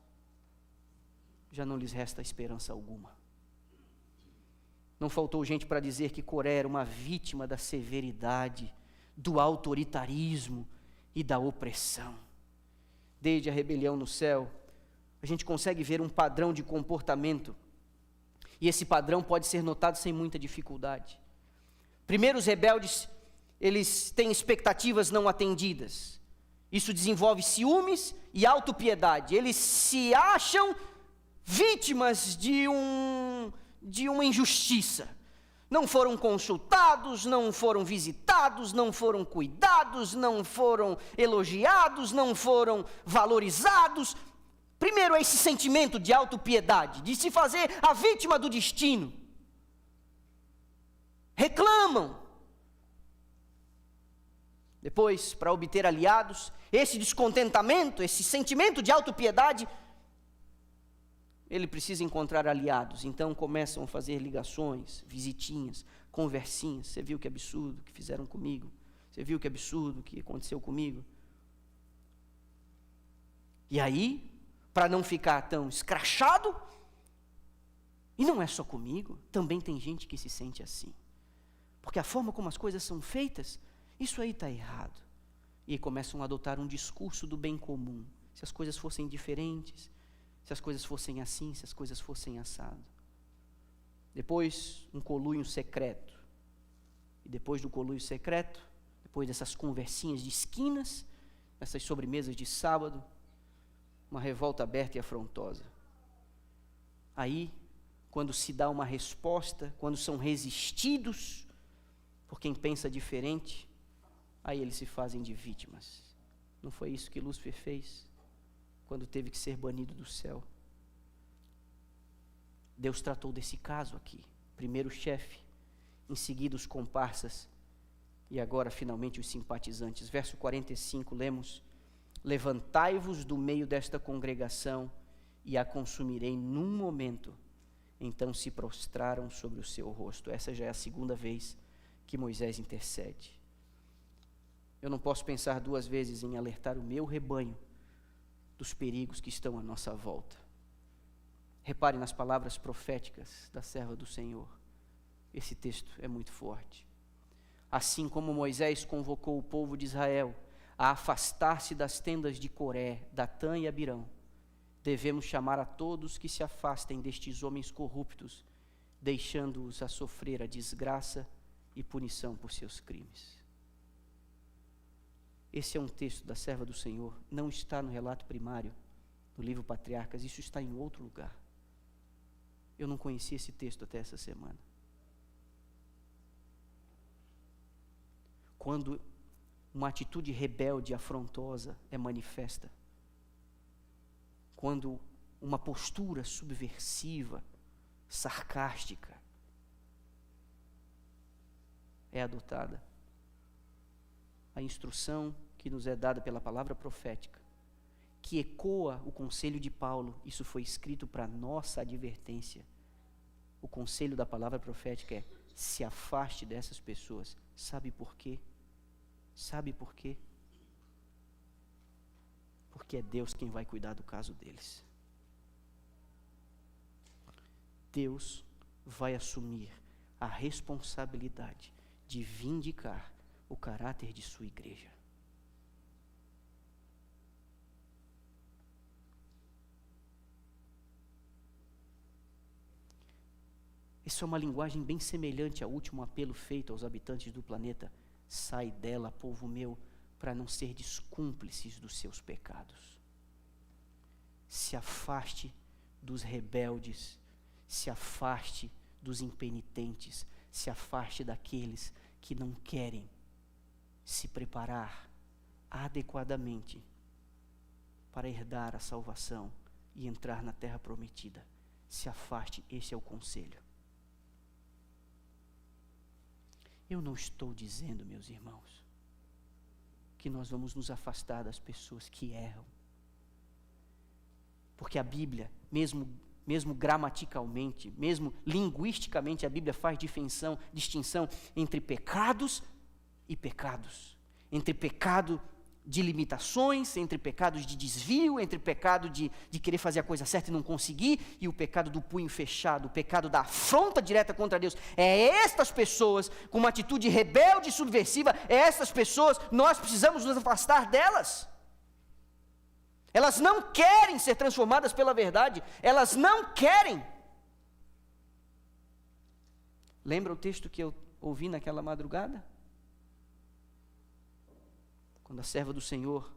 já não lhes resta esperança alguma. Não faltou gente para dizer que Coré era uma vítima da severidade, do autoritarismo e da opressão. Desde a rebelião no céu, a gente consegue ver um padrão de comportamento, e esse padrão pode ser notado sem muita dificuldade. Primeiro, os rebeldes, eles têm expectativas não atendidas. Isso desenvolve ciúmes e autopiedade. Eles se acham vítimas de uma injustiça. Não foram consultados, não foram visitados, não foram cuidados, não foram elogiados, não foram valorizados. Primeiro é esse sentimento de autopiedade, de se fazer a vítima do destino. Reclamam. Depois, para obter aliados, esse descontentamento, esse sentimento de autopiedade, ele precisa encontrar aliados. Então começam a fazer ligações, visitinhas, conversinhas. Você viu que absurdo que fizeram comigo? Você viu que absurdo que aconteceu comigo? E aí, para não ficar tão escrachado, E não é só comigo, também tem gente que se sente assim. Porque a forma como as coisas são feitas, isso aí está errado. E aí começam a adotar um discurso do bem comum. Se as coisas fossem diferentes, se as coisas fossem assim, se as coisas fossem assado. Depois, um conluio secreto. E depois do conluio secreto, depois dessas conversinhas de esquinas, essas sobremesas de sábado, uma revolta aberta e afrontosa. Aí, quando se dá uma resposta, quando são resistidos por quem pensa diferente, aí eles se fazem de vítimas. Não foi isso que Lúcifer fez quando teve que ser banido do céu? Deus tratou desse caso aqui. Primeiro o chefe, em seguida os comparsas, e agora finalmente os simpatizantes. Verso 45, lemos: levantai-vos do meio desta congregação e a consumirei num momento. Então se prostraram sobre o seu rosto. Essa já é a segunda vez que Moisés intercede. Eu não posso pensar duas vezes em alertar o meu rebanho dos perigos que estão à nossa volta. Repare nas palavras proféticas da serva do Senhor. Esse texto é muito forte. Assim como Moisés convocou o povo de Israel a afastar-se das tendas de Coré, Datã e Abirão, devemos chamar a todos que se afastem destes homens corruptos, deixando-os a sofrer a desgraça e punição por seus crimes. Esse é um texto da serva do Senhor, não está no relato primário, no livro Patriarcas, isso está em outro lugar. Eu não conhecia esse texto até essa semana. Quando uma atitude rebelde, afrontosa é manifesta, quando uma postura subversiva, sarcástica é adotada, a instrução que nos é dada pela palavra profética, que ecoa o conselho de Paulo, isso foi escrito para nossa advertência. O conselho da palavra profética é: se afaste dessas pessoas. Sabe por quê? Sabe por quê? Porque é Deus quem vai cuidar do caso deles. Deus vai assumir a responsabilidade de vindicar o caráter de sua igreja. Isso é uma linguagem bem semelhante ao último apelo feito aos habitantes do planeta: sai dela, povo meu, para não serdes cúmplices dos seus pecados. Se afaste dos rebeldes, se afaste dos impenitentes, se afaste daqueles que não querem se preparar adequadamente para herdar a salvação e entrar na terra prometida. Se afaste, esse é o conselho. Eu não estou dizendo, meus irmãos, que nós vamos nos afastar das pessoas que erram. Porque a Bíblia, mesmo gramaticalmente, mesmo linguisticamente, a Bíblia faz distinção entre pecados e pecados. Entre pecado de limitações, entre pecados de desvio, entre pecado de querer fazer a coisa certa e não conseguir, e o pecado do punho fechado, o pecado da afronta direta contra Deus. É estas pessoas, com uma atitude rebelde e subversiva, é estas pessoas, nós precisamos nos afastar delas. Elas não querem ser transformadas pela verdade, elas não querem. Lembra o texto que eu ouvi naquela madrugada? Quando a serva do Senhor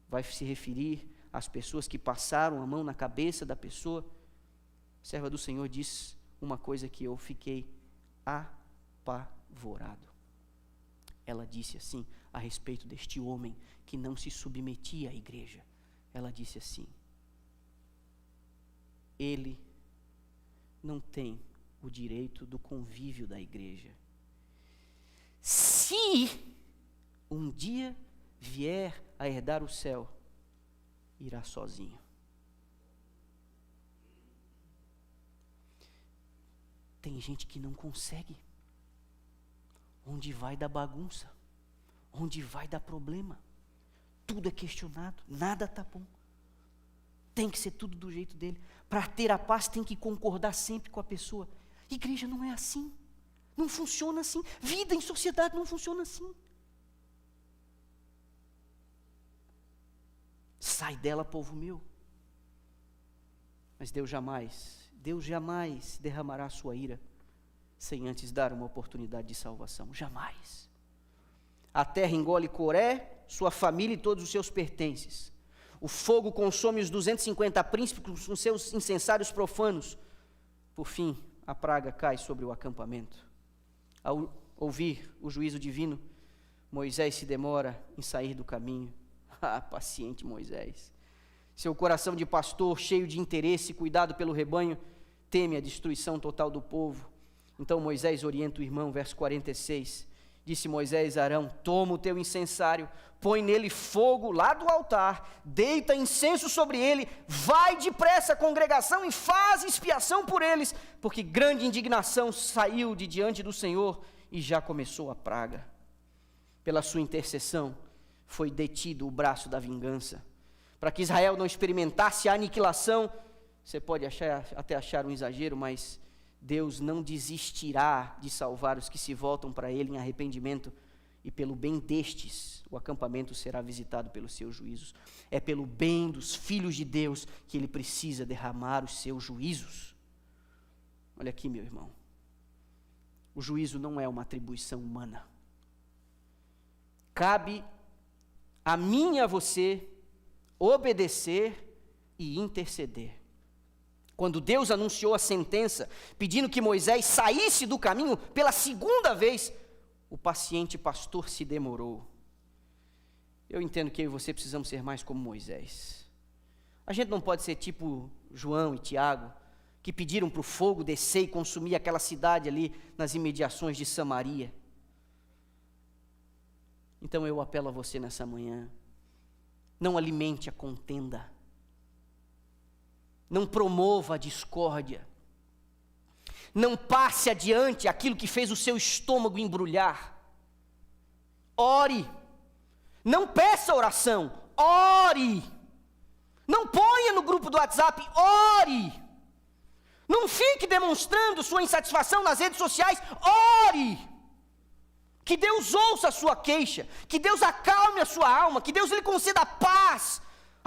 vai se referir às pessoas que passaram a mão na cabeça da pessoa, a serva do Senhor diz uma coisa que eu fiquei apavorado. Ela disse assim, a respeito deste homem que não se submetia à igreja. Ela disse assim: ele não tem o direito do convívio da igreja. Se um dia vier a herdar o céu, irá sozinho. Tem gente que não consegue. Onde vai dar bagunça, onde vai dar problema, tudo é questionado, nada está bom. Tem que ser tudo do jeito dele. Para ter a paz, tem que concordar sempre com a pessoa. Igreja não é assim. Não funciona assim. Vida em sociedade não funciona assim. Sai dela, povo meu. Mas Deus jamais derramará a sua ira sem antes dar uma oportunidade de salvação. Jamais. A terra engole Coré, sua família e todos os seus pertences. O fogo consome os 250 príncipes com seus incensários profanos. Por fim, a praga cai sobre o acampamento. Ao ouvir o juízo divino, Moisés se demora em sair do caminho. Ah, paciente Moisés. Seu coração de pastor, cheio de interesse e cuidado pelo rebanho, teme a destruição total do povo. Então Moisés orienta o irmão, verso 46. Disse Moisés a Arão: toma o teu incensário, põe nele fogo lá do altar, deita incenso sobre ele, vai depressa à congregação e faz expiação por eles, porque grande indignação saiu de diante do Senhor e já começou a praga. Pela sua intercessão foi detido o braço da vingança, para que Israel não experimentasse a aniquilação. Você pode até achar um exagero, mas Deus não desistirá de salvar os que se voltam para Ele em arrependimento, e pelo bem destes, o acampamento será visitado pelos seus juízos. É pelo bem dos filhos de Deus que Ele precisa derramar os seus juízos. Olha aqui, meu irmão, o juízo não é uma atribuição humana. Cabe a mim e a você obedecer e interceder. Quando Deus anunciou a sentença, pedindo que Moisés saísse do caminho pela segunda vez, o paciente pastor se demorou. Eu entendo que eu e você precisamos ser mais como Moisés. A gente não pode ser tipo João e Tiago, que pediram para o fogo descer e consumir aquela cidade ali nas imediações de Samaria. Então eu apelo a você nessa manhã: não alimente a contenda, não promova a discórdia, não passe adiante aquilo que fez o seu estômago embrulhar. Ore, não peça oração, ore. Não ponha no grupo do WhatsApp, ore. Não fique demonstrando sua insatisfação nas redes sociais, ore. Que Deus ouça a sua queixa, que Deus acalme a sua alma, que Deus lhe conceda a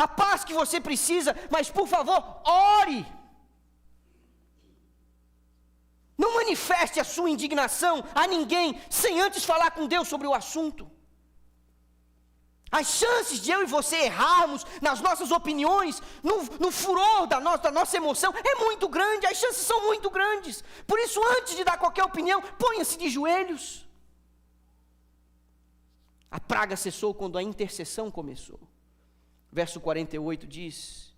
paz que você precisa, mas por favor, ore. Não manifeste a sua indignação a ninguém sem antes falar com Deus sobre o assunto. As chances de eu e você errarmos nas nossas opiniões, no furor da nossa emoção, é muito grande, as chances são muito grandes. Por isso, antes de dar qualquer opinião, ponha-se de joelhos. A praga cessou quando a intercessão começou. Verso 48 diz: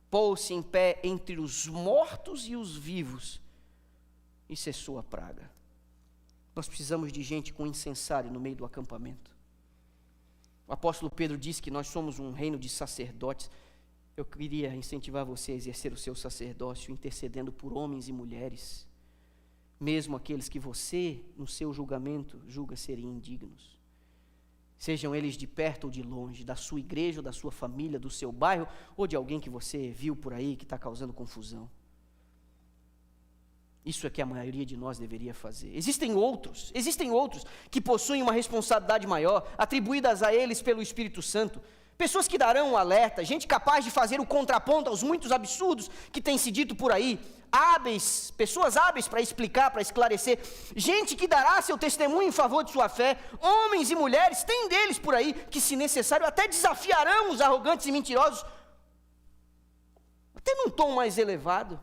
pôs-se em pé entre os mortos e os vivos, e cessou a praga. Nós precisamos de gente com incensário no meio do acampamento. O apóstolo Pedro diz que nós somos um reino de sacerdotes. Eu queria incentivar você a exercer o seu sacerdócio, intercedendo por homens e mulheres, mesmo aqueles que você, no seu julgamento, julga serem indignos. Sejam eles de perto ou de longe, da sua igreja ou da sua família, do seu bairro, ou de alguém que você viu por aí que está causando confusão. Isso é que a maioria de nós deveria fazer. Existem outros que possuem uma responsabilidade maior, atribuídas a eles pelo Espírito Santo. Pessoas que darão um alerta, gente capaz de fazer o contraponto aos muitos absurdos que tem se dito por aí. Pessoas hábeis para explicar, para esclarecer. Gente que dará seu testemunho em favor de sua fé. Homens e mulheres, tem deles por aí, que se necessário até desafiarão os arrogantes e mentirosos, até num tom mais elevado.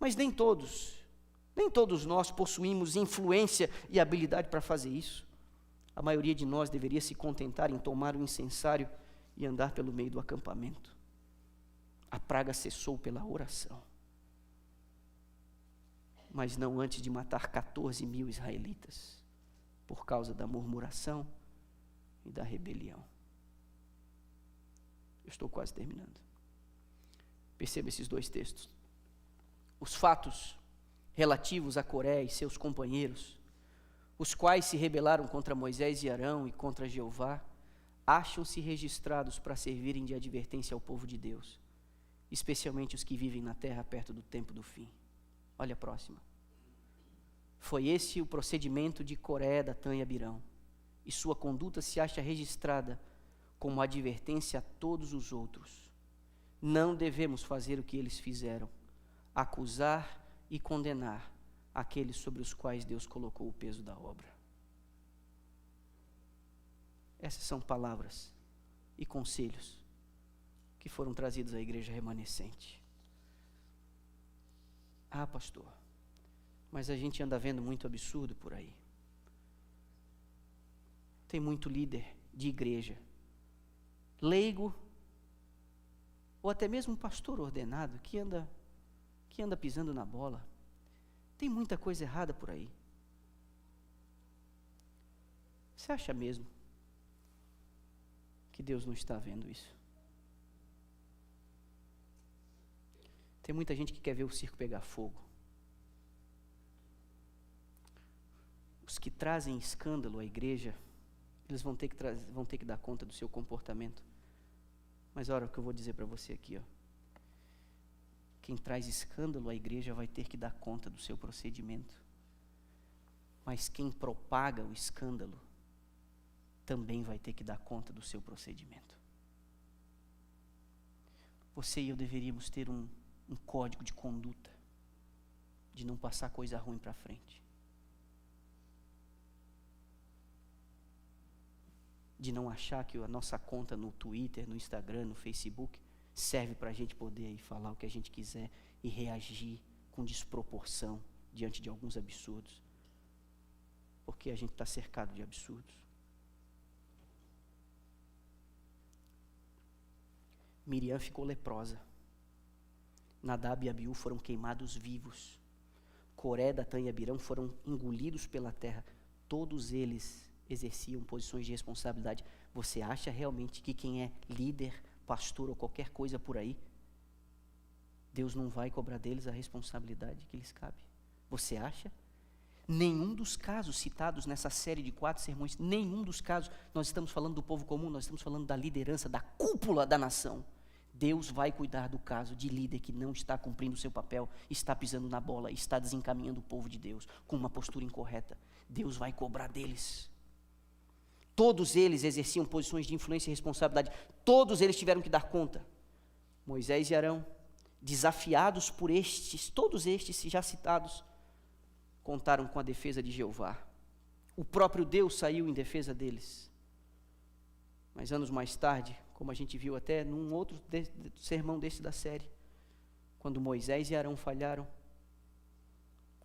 Mas nem todos nós possuímos influência e habilidade para fazer isso. A maioria de nós deveria se contentar em tomar o incensário e andar pelo meio do acampamento. A praga cessou pela oração, mas não antes de matar 14.000 israelitas, por causa da murmuração e da rebelião. Eu estou quase terminando. Perceba esses dois textos. Os fatos relativos a Coré e seus companheiros, os quais se rebelaram contra Moisés e Arão e contra Jeová, acham-se registrados para servirem de advertência ao povo de Deus. especialmente os que vivem na terra perto do tempo do fim. Olha a próxima. Foi esse o procedimento de Coré, Datã e Abirão, e sua conduta se acha registrada como advertência a todos os outros. Não devemos fazer o que eles fizeram, acusar e condenar aqueles sobre os quais Deus colocou o peso da obra. Essas são palavras e conselhos que foram trazidos à igreja remanescente. Ah, pastor, mas a gente anda vendo muito absurdo por aí. Tem muito líder de igreja, leigo, ou até mesmo um pastor ordenado que anda pisando na bola. Tem muita coisa errada por aí. Você acha mesmo que Deus não está vendo isso? Tem muita gente que quer ver o circo pegar fogo. Os que trazem escândalo à igreja, eles vão ter que dar conta do seu comportamento. Mas olha o que eu vou dizer para você aqui, ó. Quem traz escândalo à igreja vai ter que dar conta do seu procedimento. Mas quem propaga o escândalo também vai ter que dar conta do seu procedimento. Você e eu deveríamos ter um código de conduta, de não passar coisa ruim para frente, de não achar que a nossa conta no Twitter, no Instagram, no Facebook serve para a gente poder aí falar o que a gente quiser e reagir com desproporção diante de alguns absurdos, porque a gente está cercado de absurdos. Miriam ficou leprosa. Nadab e Abiú foram queimados vivos. Coré, Datã e Abirão foram engolidos pela terra. Todos eles exerciam posições de responsabilidade. Você acha realmente que quem é líder, pastor ou qualquer coisa por aí, Deus não vai cobrar deles a responsabilidade que lhes cabe? Você acha? Nenhum dos casos citados nessa série de 4 sermões, nenhum dos casos, nós estamos falando do povo comum, nós estamos falando da liderança, da cúpula da nação. Deus vai cuidar do caso de líder que não está cumprindo o seu papel, está pisando na bola, está desencaminhando o povo de Deus com uma postura incorreta. Deus vai cobrar deles. Todos eles exerciam posições de influência e responsabilidade. Todos eles tiveram que dar conta. Moisés e Arão, desafiados por todos estes já citados, contaram com a defesa de Jeová. O próprio Deus saiu em defesa deles. Mas anos mais tarde, como a gente viu até num outro sermão desse da série, quando Moisés e Arão falharam,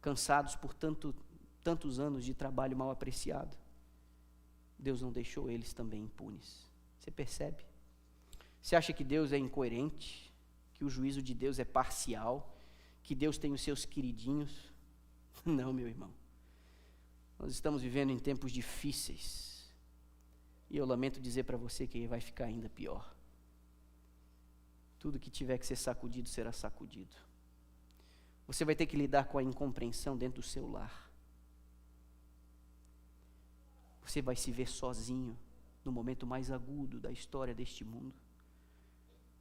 cansados por tantos anos de trabalho mal apreciado, Deus não deixou eles também impunes. Você percebe? Você acha que Deus é incoerente? Que o juízo de Deus é parcial? Que Deus tem os seus queridinhos? Não, meu irmão. Nós estamos vivendo em tempos difíceis. E eu lamento dizer para você que vai ficar ainda pior. Tudo que tiver que ser sacudido será sacudido. Você vai ter que lidar com a incompreensão dentro do seu lar. Você vai se ver sozinho no momento mais agudo da história deste mundo,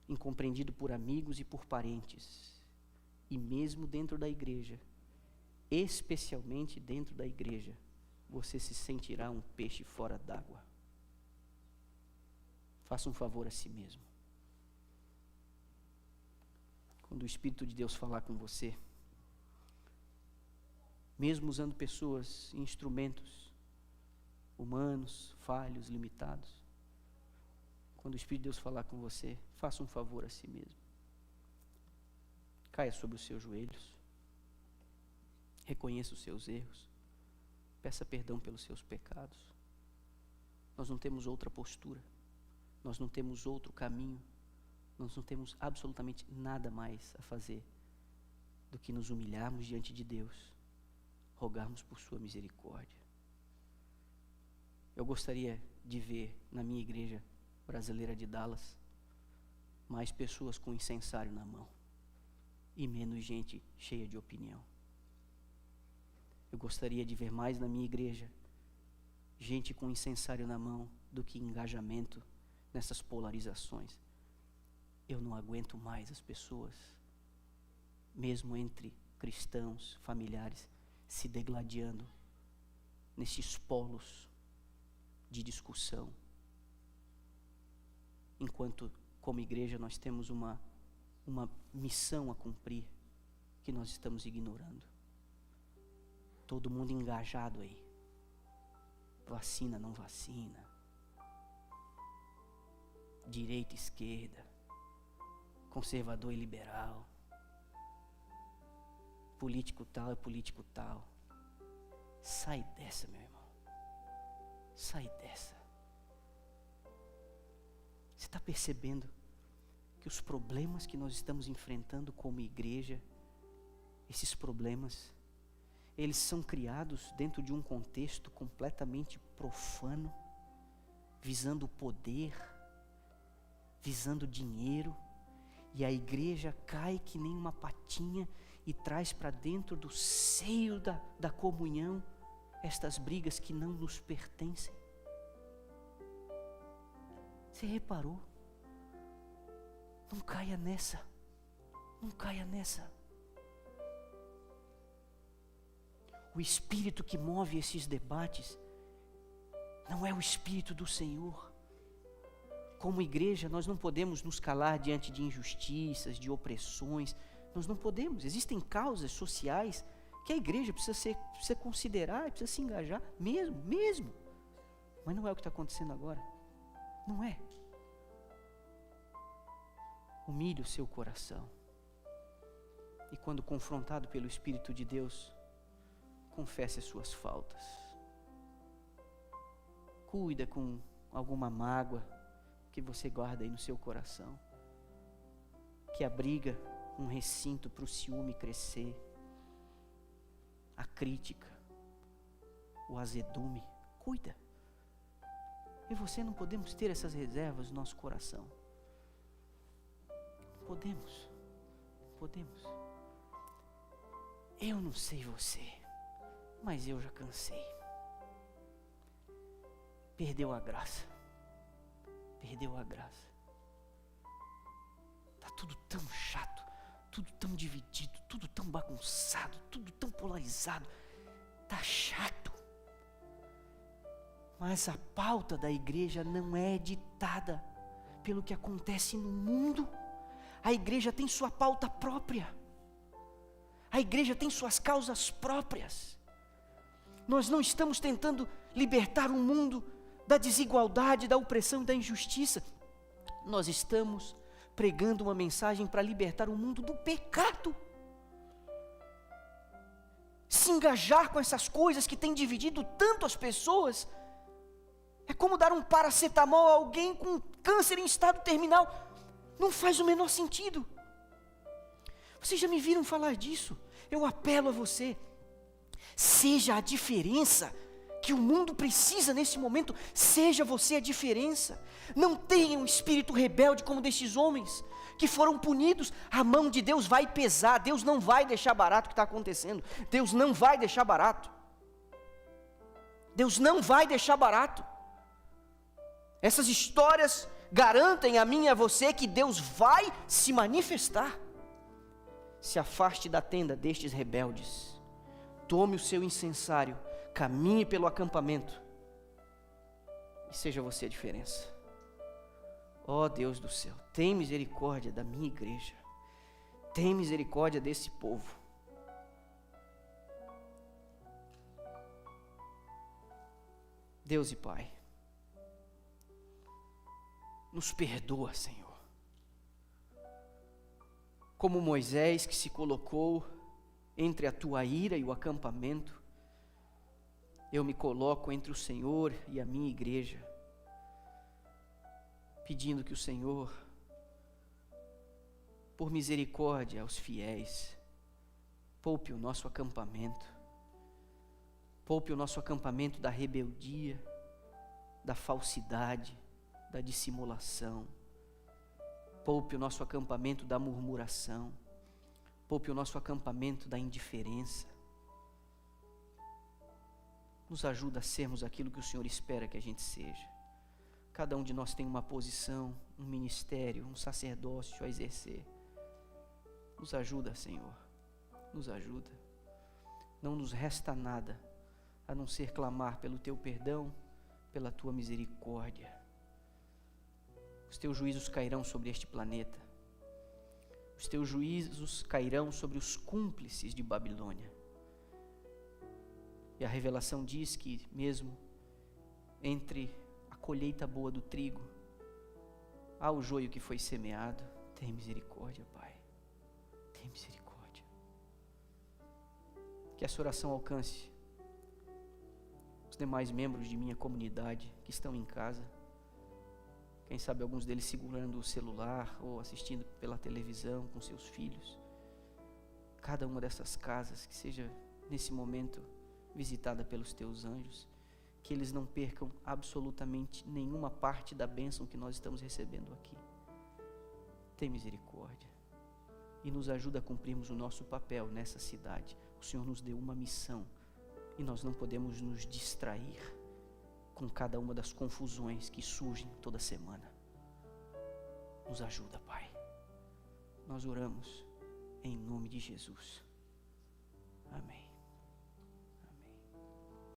incompreendido por amigos e por parentes, e mesmo dentro da igreja, especialmente dentro da igreja, você se sentirá um peixe fora d'água. Faça um favor a si mesmo. Quando o Espírito de Deus falar com você, mesmo usando pessoas e instrumentos humanos, falhos, limitados, quando o Espírito de Deus falar com você, faça um favor a si mesmo. Caia sobre os seus joelhos, reconheça os seus erros, peça perdão pelos seus pecados. Nós não temos outra postura, nós não temos outro caminho, nós não temos absolutamente nada mais a fazer do que nos humilharmos diante de Deus, rogarmos por sua misericórdia. Eu gostaria de ver na minha igreja brasileira de Dallas mais pessoas com incensário na mão e menos gente cheia de opinião. Eu gostaria de ver mais na minha igreja gente com incensário na mão do que engajamento nessas polarizações. Eu não aguento mais as pessoas, mesmo entre cristãos, familiares, se degladiando nesses polos de discussão, enquanto como igreja nós temos uma missão a cumprir que nós estamos ignorando. Todo mundo engajado aí, vacina, não vacina, direita, esquerda, conservador e liberal, político tal e político tal. Sai dessa, meu irmão. Sai dessa. Você está percebendo que os problemas que nós estamos enfrentando como igreja, esses problemas, eles são criados dentro de um contexto completamente profano, visando poder, visando dinheiro, e a igreja cai que nem uma patinha e traz para dentro do seio da comunhão estas brigas que não nos pertencem. Você reparou? Não caia nessa. Não caia nessa. O espírito que move esses debates não é o espírito do Senhor. Como igreja, nós não podemos nos calar diante de injustiças, de opressões. Nós não podemos. Existem causas sociais que a igreja precisa considerar, precisa se engajar, mesmo. Mas não é o que está acontecendo agora. Não é. Humilhe o seu coração. E quando confrontado pelo Espírito de Deus, confesse as suas faltas. Cuida com alguma mágoa que você guarda aí no seu coração, que abriga um recinto para o ciúme crescer, a crítica, o azedume. Cuida. E você não podemos ter essas reservas no nosso coração. Não podemos. Não podemos. Eu não sei você, mas eu já cansei. Perdeu a graça. Perdeu a graça. Está tudo tão chato, tudo tão dividido, tudo tão bagunçado, tudo tão polarizado. Está chato. Mas a pauta da igreja não é ditada pelo que acontece no mundo. A igreja tem sua pauta própria. A igreja tem suas causas próprias. Nós não estamos tentando libertar o mundo da desigualdade, da opressão e da injustiça. Nós estamos pregando uma mensagem para libertar o mundo do pecado. Se engajar com essas coisas que têm dividido tanto as pessoas é como dar um paracetamol a alguém com câncer em estado terminal. Não faz o menor sentido. Vocês já me viram falar disso? Eu apelo a você. Seja a diferença que o mundo precisa nesse momento. Seja você a diferença. Não tenha um espírito rebelde como desses homens que foram punidos. A mão de Deus vai pesar. Deus não vai deixar barato o que está acontecendo. Deus não vai deixar barato. Deus não vai deixar barato. Essas histórias garantem a mim e a você que Deus vai se manifestar. Se afaste da tenda destes rebeldes. Tome o seu incensário, caminhe pelo acampamento e seja você a diferença. Ó Deus do céu, tem misericórdia da minha igreja. Tem misericórdia desse povo. Deus e Pai, nos perdoa, Senhor. Como Moisés que se colocou entre a tua ira e o acampamento, eu me coloco entre o Senhor e a minha igreja, pedindo que o Senhor, por misericórdia aos fiéis, poupe o nosso acampamento, poupe o nosso acampamento da rebeldia, da falsidade, da dissimulação. Poupe o nosso acampamento da murmuração. Poupe o nosso acampamento da indiferença. Nos ajuda a sermos aquilo que o Senhor espera que a gente seja. Cada um de nós tem uma posição, um ministério, um sacerdócio a exercer. Nos ajuda, Senhor, nos ajuda. Não nos resta nada a não ser clamar pelo Teu perdão, pela Tua misericórdia. Os Teus juízos cairão sobre este planeta. Os Teus juízos cairão sobre os cúmplices de Babilônia. E a revelação diz que mesmo entre a colheita boa do trigo, há o joio que foi semeado. Tem misericórdia, Pai. Tem misericórdia. Que essa oração alcance os demais membros de minha comunidade que estão em casa. Quem sabe alguns deles segurando o celular ou assistindo pela televisão com seus filhos. Cada uma dessas casas que seja nesse momento visitada pelos Teus anjos, que eles não percam absolutamente nenhuma parte da bênção que nós estamos recebendo aqui. Tem misericórdia e nos ajuda a cumprirmos o nosso papel nessa cidade. O Senhor nos deu uma missão e nós não podemos nos distrair com cada uma das confusões que surgem toda semana. Nos ajuda, Pai. Nós oramos em nome de Jesus. Amém.